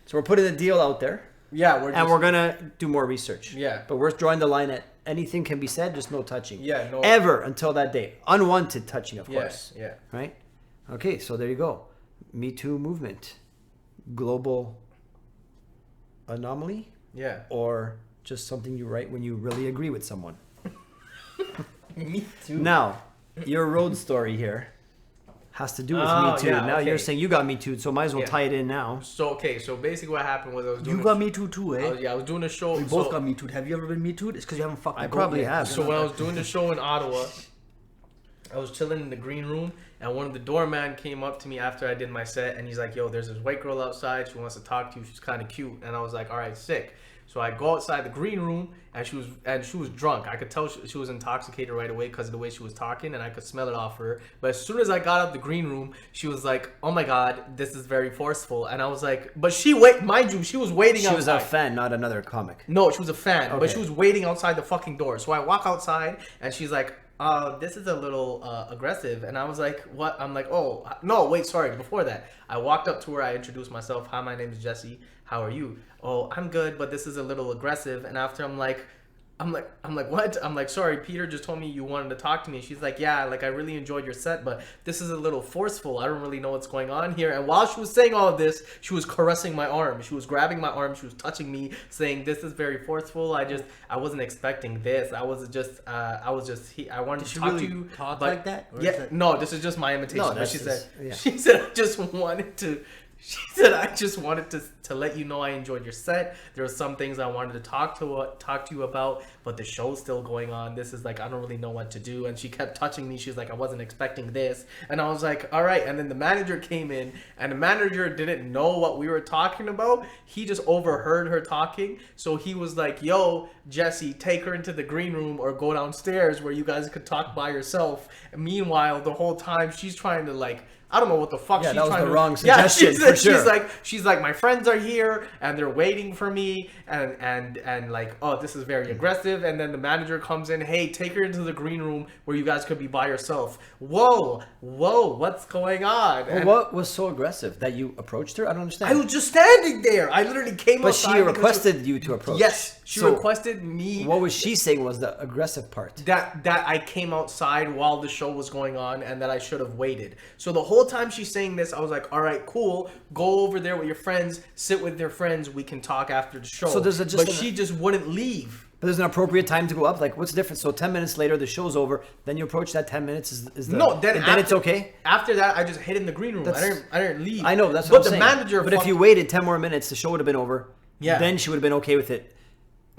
Speaker 1: So we're putting the deal out there.
Speaker 2: Yeah,
Speaker 1: we're gonna do more research.
Speaker 2: Yeah.
Speaker 1: But we're drawing the line at anything can be said, just no touching.
Speaker 2: Yeah, no.
Speaker 1: Ever until that day. Unwanted touching, of course.
Speaker 2: Yeah.
Speaker 1: Right? Okay, so there you go. Me Too movement. Global anomaly?
Speaker 2: Yeah.
Speaker 1: Or just something you write when you really agree with someone.
Speaker 2: Me too.
Speaker 1: Now, your road story here has to do with Me Too.
Speaker 2: Yeah,
Speaker 1: now
Speaker 2: okay.
Speaker 1: you're saying you got Me Too, so might as well
Speaker 2: Yeah.
Speaker 1: tie it in now.
Speaker 2: So basically what happened was I was doing.
Speaker 3: You got Me Too too, eh?
Speaker 2: I was doing a show.
Speaker 3: We both got Me Too. Have you ever been Me Too? It's because you haven't fucked.
Speaker 1: I
Speaker 3: the
Speaker 1: probably
Speaker 3: goat yet.
Speaker 1: have.
Speaker 2: So when I was doing the show in Ottawa, I was chilling in the green room, and one of the doorman came up to me after I did my set, and he's like, "Yo, there's this white girl outside. She wants to talk to you. She's kind of cute." And I was like, "All right, sick." So I go outside the green room, and she was drunk. I could tell she was intoxicated right away because of the way she was talking, and I could smell it off her. But as soon as I got out the green room, she was like, "Oh my God, this is very forceful." And I was like, "But mind you, she was waiting
Speaker 1: She
Speaker 2: outside."
Speaker 1: was a fan, not another comic.
Speaker 2: No, she was a fan, but
Speaker 1: Okay.
Speaker 2: she was waiting outside the fucking door. So I walk outside, and she's like, this is a little aggressive. And I was like, what? I'm like, oh, no, wait, sorry. Before that, I walked up to her. I introduced myself. Hi, my name is Jesse. How are you? Oh, I'm good, but this is a little aggressive. And after I'm like, what? I'm like, sorry, Peter just told me you wanted to talk to me. She's like, yeah, like I really enjoyed your set, but this is a little forceful. I don't really know what's going on here. And while she was saying all of this, she was caressing my arm. She was grabbing my arm. She was touching me, saying, this is very forceful. I wasn't expecting this. I wanted to talk to you.
Speaker 3: Talk
Speaker 2: but
Speaker 3: like that? Or is
Speaker 2: yeah,
Speaker 3: that-
Speaker 2: no, this is just my imitation.
Speaker 1: No,
Speaker 2: But
Speaker 1: that's
Speaker 2: she
Speaker 1: just-
Speaker 2: said,
Speaker 1: yeah.
Speaker 2: she said, I just wanted to let you know I enjoyed your set. There were some things I wanted to talk to you about, but the show's still going on. This is like, I don't really know what to do. And she kept touching me. She was like, I wasn't expecting this. And I was like, all right. And then the manager came in, and the manager didn't know what we were talking about. He just overheard her talking. So he was like, yo, Jesse, take her into the green room or go downstairs where you guys could talk by yourself. And meanwhile, the whole time she's trying to like, I don't know what the fuck
Speaker 1: Yeah,
Speaker 2: she's
Speaker 1: that was
Speaker 2: trying
Speaker 1: the
Speaker 2: to.
Speaker 1: wrong suggestion,
Speaker 2: yeah,
Speaker 1: for sure.
Speaker 2: she's like, my friends are here and they're waiting for me, and like, oh, this is very aggressive. And then the manager comes in, hey, take her into the green room where you guys could be by yourself. Whoa, what's going on?
Speaker 1: Well,
Speaker 2: And
Speaker 1: what was so aggressive that you approached her? I don't understand.
Speaker 2: I was just standing there. I literally came
Speaker 1: but
Speaker 2: outside
Speaker 1: she
Speaker 2: because
Speaker 1: requested you to approach.
Speaker 2: Yes, she
Speaker 1: So
Speaker 2: requested me.
Speaker 1: What was she saying was the aggressive part?
Speaker 2: That I came outside while the show was going on and that I should have waited. So the whole time she's saying this, I was like, all right, cool. Go over there with your friends. Sit with their friends. We can talk after the show.
Speaker 1: So there's
Speaker 2: she just wouldn't leave.
Speaker 1: But there's an appropriate time to go up. Like, what's the difference? So 10 minutes later, the show's over. Then you approach that 10 minutes. Then it's okay.
Speaker 2: After that, I just hid in the green room.
Speaker 1: That's-
Speaker 2: I didn't leave.
Speaker 1: I know, that's what I'm saying.
Speaker 2: But the manager.
Speaker 1: But if you waited 10 more minutes, the show would have been over.
Speaker 2: Yeah.
Speaker 1: Then she would have been okay with it.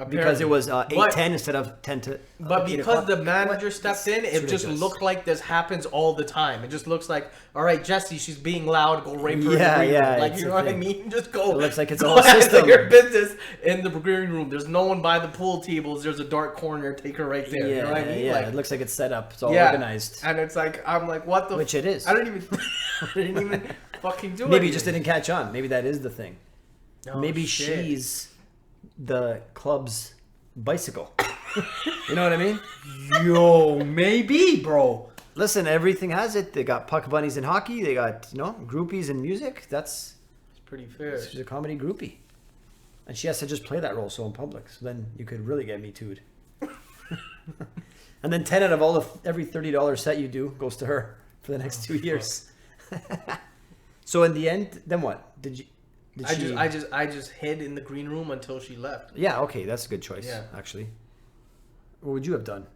Speaker 1: Because it was
Speaker 2: But-
Speaker 1: 8:10 instead of 10 to.
Speaker 2: But
Speaker 1: 8
Speaker 2: because
Speaker 1: o'clock.
Speaker 2: the manager stepped in,
Speaker 1: It's
Speaker 2: it just
Speaker 1: ridiculous.
Speaker 2: looked like this happens all the time. It just looks like, all right, Jesse, she's being loud. Go rape her.
Speaker 1: Yeah,
Speaker 2: in the green
Speaker 1: yeah,
Speaker 2: room. Like,
Speaker 1: it's
Speaker 2: you
Speaker 1: a
Speaker 2: know what I
Speaker 1: thing.
Speaker 2: mean? Just go.
Speaker 1: It looks like it's a
Speaker 2: go
Speaker 1: whole
Speaker 2: handle
Speaker 1: system.
Speaker 2: your business in the green room. There's no one by the pool tables. There's a dark corner. Take her right there.
Speaker 1: Yeah,
Speaker 2: you know what I mean?
Speaker 1: yeah.
Speaker 2: Like,
Speaker 1: It looks like it's set up. It's all
Speaker 2: yeah.
Speaker 1: organized.
Speaker 2: And it's like, I'm like, what the?
Speaker 1: Which it is.
Speaker 2: I didn't even fucking do it.
Speaker 1: Maybe you just didn't catch on. Maybe that is the thing.
Speaker 2: Oh,
Speaker 1: Maybe
Speaker 2: shit.
Speaker 1: she's the club's bicycle. You know what I mean?
Speaker 3: Yo, maybe, bro.
Speaker 1: Listen, everything has it. They got puck bunnies in hockey. They got, groupies in music.
Speaker 2: It's pretty fair.
Speaker 1: She's a comedy groupie. And she has to just play that role so in public. So then you could really get me too'd. And then 10 out of every $30 set you do goes to her for the next 2 years. So in the end, then what?
Speaker 2: I just hid in the green room until she left.
Speaker 1: Yeah, okay, that's a good choice,
Speaker 2: Yeah.
Speaker 1: actually. What would you have done?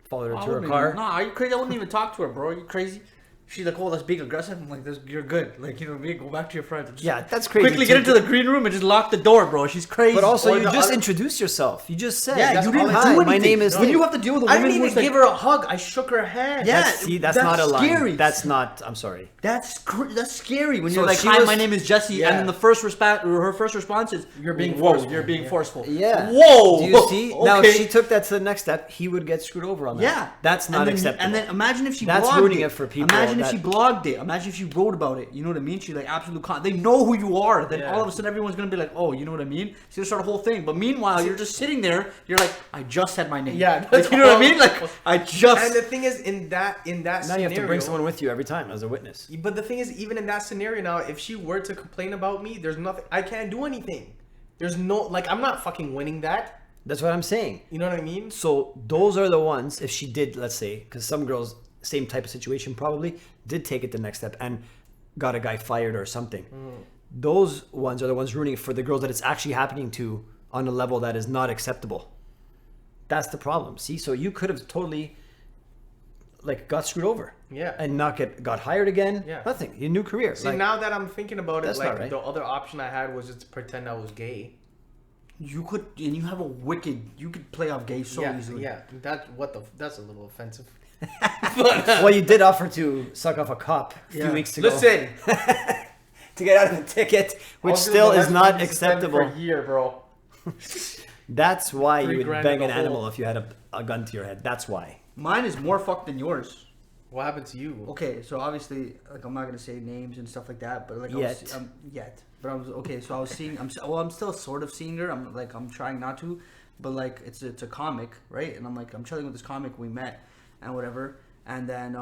Speaker 1: Followed her
Speaker 3: I
Speaker 1: to her
Speaker 3: wouldn't
Speaker 1: car?
Speaker 3: even- Nah, are you crazy? I wouldn't even talk to her, bro. Are you crazy? She's like, oh, that's being aggressive. I'm like, you're good. Like, you know what I mean? Go back to your friends. Just
Speaker 1: Yeah, that's crazy.
Speaker 3: quickly get into the green room and just lock the door, bro. She's crazy.
Speaker 1: But also,
Speaker 2: Or
Speaker 1: you
Speaker 2: the
Speaker 1: just
Speaker 2: other-
Speaker 1: introduced yourself. You just said,
Speaker 3: Yeah,
Speaker 1: that's
Speaker 3: you didn't
Speaker 1: all.
Speaker 3: do
Speaker 1: Hi,
Speaker 3: anything.
Speaker 1: my name is...
Speaker 3: When you have to deal with a
Speaker 2: I
Speaker 3: woman
Speaker 2: didn't
Speaker 3: who's
Speaker 2: even
Speaker 3: like,
Speaker 2: give her a hug. I shook her hand.
Speaker 3: Yeah.
Speaker 1: That's
Speaker 3: that's
Speaker 1: not a line.
Speaker 3: scary.
Speaker 1: That's not... I'm sorry.
Speaker 3: that's scary when
Speaker 1: So
Speaker 3: you're like,
Speaker 1: she
Speaker 3: hi,
Speaker 1: was-
Speaker 3: my name is Jesse,
Speaker 2: Yeah.
Speaker 3: and then her first response is,
Speaker 2: You're being
Speaker 3: whoa,
Speaker 2: forceful.
Speaker 3: you're being forceful.
Speaker 1: Yeah.
Speaker 3: Whoa.
Speaker 1: Do you see? Now, if
Speaker 3: Okay.
Speaker 1: she took that to the next step, he would get screwed over on that.
Speaker 3: Yeah,
Speaker 1: That's not
Speaker 3: and then,
Speaker 1: acceptable.
Speaker 3: And then imagine if she
Speaker 1: That's
Speaker 3: blogged
Speaker 1: ruining it for people
Speaker 3: Imagine imagine if she blogged it. Imagine if she wrote about it. You know what I mean? She's like absolute they know who you are. Then all of a sudden everyone's gonna be like, oh, you know what I mean? She's gonna start a whole thing. But meanwhile, you're just sitting there. You're like, I just said my name.
Speaker 2: Yeah,
Speaker 3: like, you know what I mean? Like I just.
Speaker 2: And the thing is, in that
Speaker 1: now
Speaker 2: scenario,
Speaker 1: you have to bring someone with you every time as a witness.
Speaker 2: But the thing is, even in that scenario now, if she were to complain about me, there's nothing. I can't do anything. There's no like I'm not fucking winning that.
Speaker 1: That's what I'm saying.
Speaker 2: You know what I mean?
Speaker 1: So those are the ones, if she did, let's say, because some girls, same type of situation probably, did take it the next step and got a guy fired or something. Those ones are the ones ruining it for the girls that it's actually happening to on a level that is not acceptable. That's the problem. See, so you could have totally like got screwed over.
Speaker 2: Yeah.
Speaker 1: And not got hired again.
Speaker 2: Yeah.
Speaker 1: Nothing. Your new career.
Speaker 2: See, now that I'm thinking about it,
Speaker 1: that's
Speaker 2: like
Speaker 1: not right.
Speaker 2: the other option I had was just to pretend I was gay.
Speaker 3: You could, and you have you could play off gay so easily.
Speaker 2: Yeah, that's a little offensive.
Speaker 1: Well, you did offer to suck off a cop a few weeks ago.
Speaker 2: Listen,
Speaker 1: to get out of the ticket, which still is not acceptable.
Speaker 2: For a year, bro.
Speaker 1: That's why you would
Speaker 2: $3,000
Speaker 1: bang
Speaker 2: in
Speaker 1: an
Speaker 2: a hole.
Speaker 1: animal if you had a gun to your head. That's why.
Speaker 3: Mine is more fucked than yours.
Speaker 2: What happened to you?
Speaker 3: Okay, so obviously, like I'm not gonna say names and stuff like that, but like yet. But I was okay. So I was seeing. I'm still sort of seeing her. I'm trying not to, but like it's a comic, right? And I'm chilling with this comic we met and whatever. And then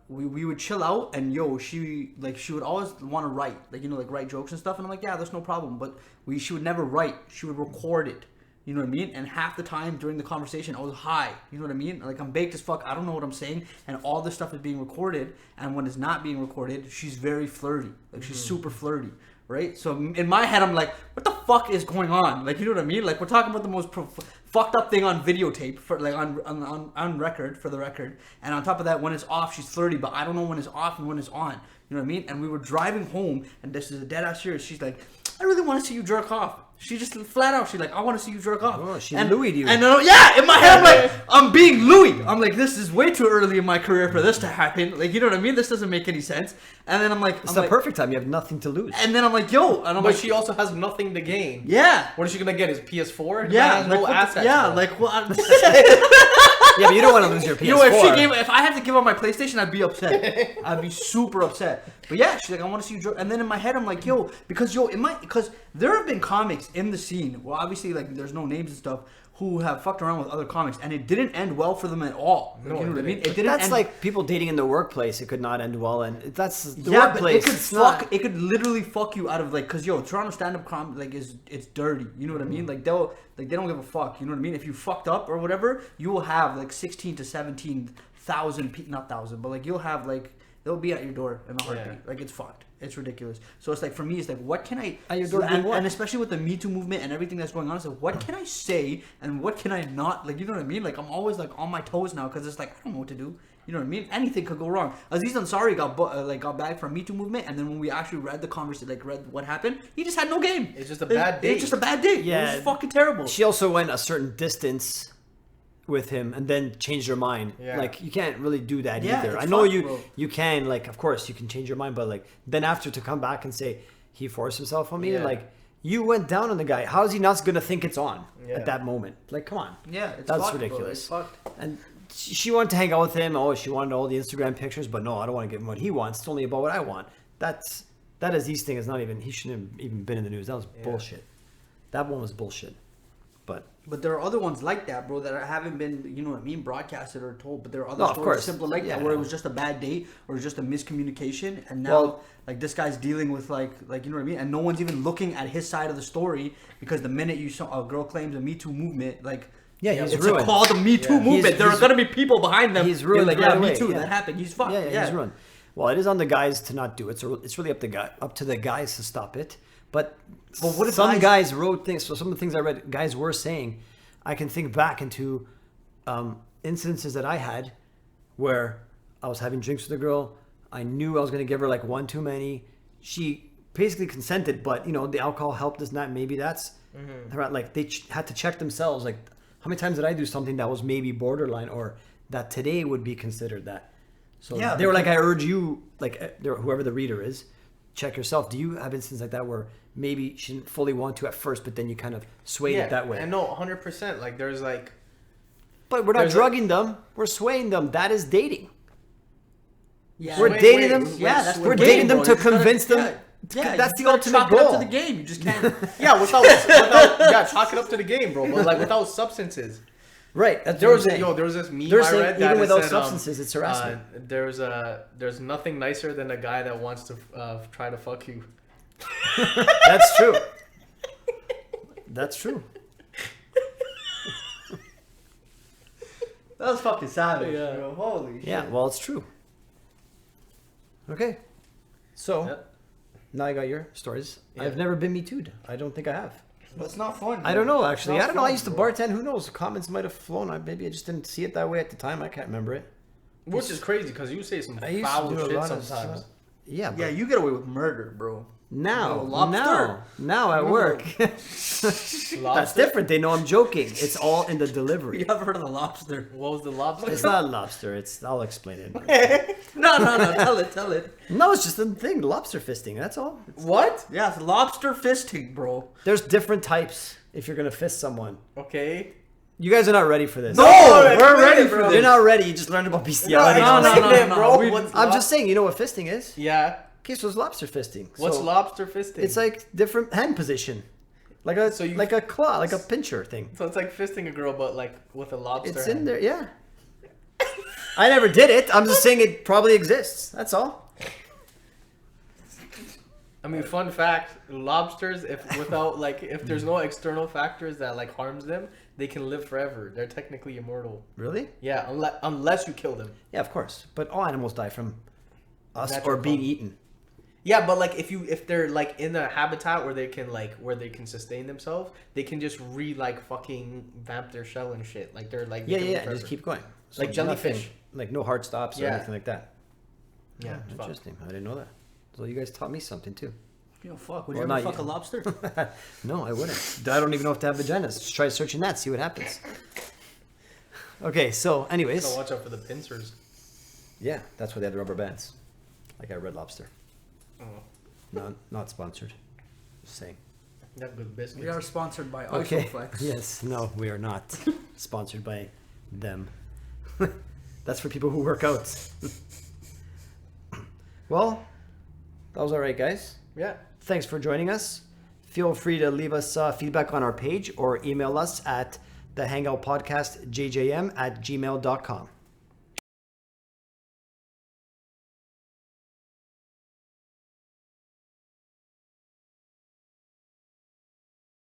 Speaker 3: we would chill out, and she would always want to write, like write jokes and stuff. And I'm like, yeah, that's no problem. But she would never write. She would record it. You know what I mean? And half the time during the conversation, I was high. You know what I mean? Like, I'm baked as fuck. I don't know what I'm saying. And all this stuff is being recorded. And when it's not being recorded, she's very flirty. Like, she's super flirty, right? So, in my head, I'm like, what the fuck is going on? Like, you know what I mean? Like, we're talking about the most fucked up thing on videotape, on record, for the record. And on top of that, when it's off, she's flirty. But I don't know when it's off and when it's on. You know what I mean? And we were driving home, and this is a dead-ass serious. She's like, I really want to see you jerk off. She just flat out, she's like, I want to see you jerk off.
Speaker 1: Oh, she Louis'd you.
Speaker 3: And in my head, I'm like, I'm being Louis. I'm like, this is way too early in my career for this to happen. Like, you know what I mean? This doesn't make any sense. And then I'm like,
Speaker 1: it's the perfect time. You have nothing to lose.
Speaker 3: And then I'm like, yo. And I'm
Speaker 2: but
Speaker 3: like,
Speaker 2: she also has nothing to gain.
Speaker 3: Yeah.
Speaker 2: What is she gonna get? Is PS4?
Speaker 3: Yeah.
Speaker 2: No assets.
Speaker 1: Yeah, but you don't want to lose your PS4.
Speaker 3: You know, if I had to give up my PlayStation, I'd be upset. I'd be super upset. But yeah, she's like, I want to see you. And then in my head, I'm like, because there have been comics in the scene. Well, obviously, like, there's no names and stuff, who have fucked around with other comics, and it didn't end well for them at all.
Speaker 2: No,
Speaker 3: you know what I mean? It didn't.
Speaker 1: That's like people dating in the workplace. It could not end well, and that's the
Speaker 3: yeah,
Speaker 1: workplace.
Speaker 3: But it could literally fuck you out of because Toronto stand-up comedy it's dirty. You know what I mean? Like they don't give a fuck. You know what I mean? If you fucked up or whatever, you will have like 16 to 17,000 not thousand, but like you'll have like they'll be at your door in a heartbeat.
Speaker 2: Yeah.
Speaker 3: Like it's fucked. It's ridiculous. So it's like for me, it's like what can I?
Speaker 1: At your door
Speaker 3: and especially with the metoo movement and everything that's going on, it's like what can I say and what can I not? Like you know what I mean? Like I'm always like on my toes now because it's like I don't know what to do. You know what I mean? Anything could go wrong. Aziz Ansari got back from metoo movement, and then when we actually read the conversation, read what happened, he just had no game.
Speaker 2: It's just a bad day.
Speaker 3: It's just a bad day.
Speaker 1: Yeah,
Speaker 3: it was fucking terrible.
Speaker 1: She also went a certain distance with him and then changed her mind.
Speaker 2: Yeah.
Speaker 1: Like you can't really do that
Speaker 3: Yeah,
Speaker 1: either.
Speaker 3: it's
Speaker 1: I know
Speaker 3: fucked, bro.
Speaker 1: you can, like, of course you can change your mind, but like then after to come back and say he forced himself on me,
Speaker 2: Yeah.
Speaker 1: like you went down on the guy. How is he not gonna think it's on
Speaker 2: Yeah.
Speaker 1: at that moment? Like, come on.
Speaker 3: Yeah, it's
Speaker 1: that's
Speaker 3: fucked,
Speaker 1: ridiculous.
Speaker 3: Bro. It's fucked.
Speaker 1: And she wanted to hang out with him. Oh, she wanted all the Instagram pictures, but no, I don't want to give him what he wants. It's only about what I want. That Aziz thing is not even. He shouldn't have even been in the news. That was bullshit. That one was bullshit.
Speaker 3: But there are other ones like that, bro, that haven't been, you know what I mean, broadcasted or told. But there are other
Speaker 1: No, of
Speaker 3: stories
Speaker 1: course.
Speaker 3: simpler like that,
Speaker 1: Yeah.
Speaker 3: where it was just a bad date or just a miscommunication, and now
Speaker 1: Well,
Speaker 3: like this guy's dealing with like you know what I mean, and no one's even looking at his side of the story because the minute you saw a girl claims a Me Too movement, like
Speaker 1: he's
Speaker 3: it's
Speaker 1: ruined.
Speaker 3: called the Me Too movement. There are gonna be people behind them.
Speaker 1: He's ruined
Speaker 3: like,
Speaker 1: right
Speaker 3: yeah,
Speaker 1: away.
Speaker 3: Me Too.
Speaker 1: Yeah.
Speaker 3: That happened. He's fucked.
Speaker 1: Yeah, he's ruined. Well, it is on the guys to not do it. So it's really up to the guys to stop it. But
Speaker 3: what if
Speaker 1: some guys wrote things? So some of the things I read, guys were saying. I can think back into incidences that I had where I was having drinks with a girl. I knew I was going to give her like one too many. She basically consented, but you know the alcohol helped us not. Maybe that's like they had to check themselves. Like how many times did I do something that was maybe borderline or that today would be considered that? So they were like, I urge you, like whoever the reader is, check yourself. Do you have instances like that where maybe she didn't fully want to at first, but then you kind of swayed it that way?
Speaker 2: And no, 100%. Like there's like,
Speaker 1: but we're not drugging them. We're swaying them. That is dating.
Speaker 3: Yeah.
Speaker 1: We're dating them.
Speaker 3: Yeah, that's
Speaker 1: we're
Speaker 3: the
Speaker 1: dating
Speaker 3: game,
Speaker 1: them
Speaker 3: bro.
Speaker 1: to
Speaker 3: You just gotta-
Speaker 1: convince them.
Speaker 3: Yeah,
Speaker 1: That's
Speaker 3: you
Speaker 1: the
Speaker 3: gotta
Speaker 1: ultimate
Speaker 3: chalk it up
Speaker 1: goal.
Speaker 3: to the game. You just can't.
Speaker 2: Yeah, without chalk it up to the game, bro. But like without substances.
Speaker 1: Right. That's
Speaker 2: There
Speaker 1: what
Speaker 2: was
Speaker 1: I'm saying.
Speaker 2: there was this meme
Speaker 1: They're
Speaker 2: I
Speaker 1: saying
Speaker 2: read
Speaker 1: even
Speaker 2: that
Speaker 1: without
Speaker 2: said,
Speaker 1: substances, it's harassment.
Speaker 2: there's nothing nicer than a guy that wants to try to fuck you.
Speaker 1: That's true. That's true.
Speaker 3: That was fucking savage.
Speaker 2: Yeah.
Speaker 3: Bro. Holy shit.
Speaker 1: Yeah. Well, it's true. Okay. So
Speaker 2: Yep.
Speaker 1: now I got your stories.
Speaker 2: Yeah.
Speaker 1: I've never been me too'd. I don't think I have.
Speaker 3: That's not fun.
Speaker 1: I don't know actually.
Speaker 3: Not
Speaker 1: I don't know. I
Speaker 3: fun,
Speaker 1: used to
Speaker 3: bro.
Speaker 1: bartend. Who knows? Comments might have flown. Maybe I just didn't see it that way at the time. I can't remember it.
Speaker 2: Which is crazy because you say some
Speaker 1: I used
Speaker 2: foul
Speaker 1: to do a
Speaker 2: shit
Speaker 1: lot of
Speaker 2: sometimes.
Speaker 1: stuff. Yeah. But
Speaker 3: Yeah, you get away with murder, bro.
Speaker 1: now,
Speaker 3: No, lobster?
Speaker 1: now at work. That's different. They know I'm joking. It's all in the delivery.
Speaker 3: You ever heard of the lobster?
Speaker 2: What was the lobster?
Speaker 1: It's not lobster. I'll explain it.
Speaker 3: No. Tell it.
Speaker 1: No, it's just a thing. Lobster fisting. That's all.
Speaker 2: What?
Speaker 3: Yeah, it's lobster fisting, bro.
Speaker 1: There's different types. If you're gonna fist someone,
Speaker 2: Okay.
Speaker 1: you guys are not ready for this.
Speaker 3: No, we're ready for
Speaker 1: You're
Speaker 3: this.
Speaker 1: not ready. You just learned about bestiality.
Speaker 3: No,
Speaker 2: bro.
Speaker 3: We-
Speaker 1: I'm just saying. You know what fisting is?
Speaker 2: Yeah.
Speaker 1: Okay, so it's lobster fisting.
Speaker 2: What's
Speaker 1: So
Speaker 2: lobster fisting?
Speaker 1: It's like different hand position, like a
Speaker 2: So you-
Speaker 1: like a claw, like a pincher thing.
Speaker 2: so it's like fisting a girl, but like with a lobster.
Speaker 1: It's
Speaker 2: hand.
Speaker 1: in there. Yeah. I never did it. I'm just saying it probably exists. That's all.
Speaker 2: I mean, fun fact: lobsters, if there's no external factors that like harms them, they can live forever. They're technically immortal.
Speaker 1: Really?
Speaker 2: Yeah, unless you kill them.
Speaker 1: Yeah, of course. But all animals die from us
Speaker 2: Natural
Speaker 1: or being
Speaker 2: cause.
Speaker 1: eaten.
Speaker 2: Yeah, but like if they're like in a habitat where they can sustain themselves, they can just fucking vamp their shell and shit. Like they're like they
Speaker 1: Yeah,
Speaker 2: can
Speaker 1: yeah.
Speaker 2: live
Speaker 1: Just
Speaker 2: forever.
Speaker 1: keep going. So
Speaker 2: Like jellyfish.
Speaker 1: nothing- like no hard stops or
Speaker 2: Yeah.
Speaker 1: anything like that.
Speaker 2: Yeah,
Speaker 1: Oh,
Speaker 2: it's fun.
Speaker 1: interesting. I didn't know that. So you guys taught me something too.
Speaker 3: Yo, fuck. Would
Speaker 1: Well,
Speaker 3: you ever
Speaker 1: not
Speaker 3: fuck
Speaker 1: you.
Speaker 3: a lobster?
Speaker 1: No, I wouldn't. I don't even know if they have vaginas. Just try searching that, see what happens. Okay, so anyways,
Speaker 2: So watch out for the pincers.
Speaker 1: yeah, that's why they have the rubber bands. Like at Red Lobster.
Speaker 2: Oh,
Speaker 1: Not sponsored. Just saying.
Speaker 2: they have good biscuits.
Speaker 3: We are sponsored by
Speaker 1: Okay.
Speaker 3: Isoflex.
Speaker 1: Yes. No, we are not sponsored by them. That's for people who work out. Well, that was all right, guys.
Speaker 2: Yeah.
Speaker 1: Thanks for joining us. Feel free to leave us feedback on our page or email us at thehangoutpodcastjjm@gmail.com.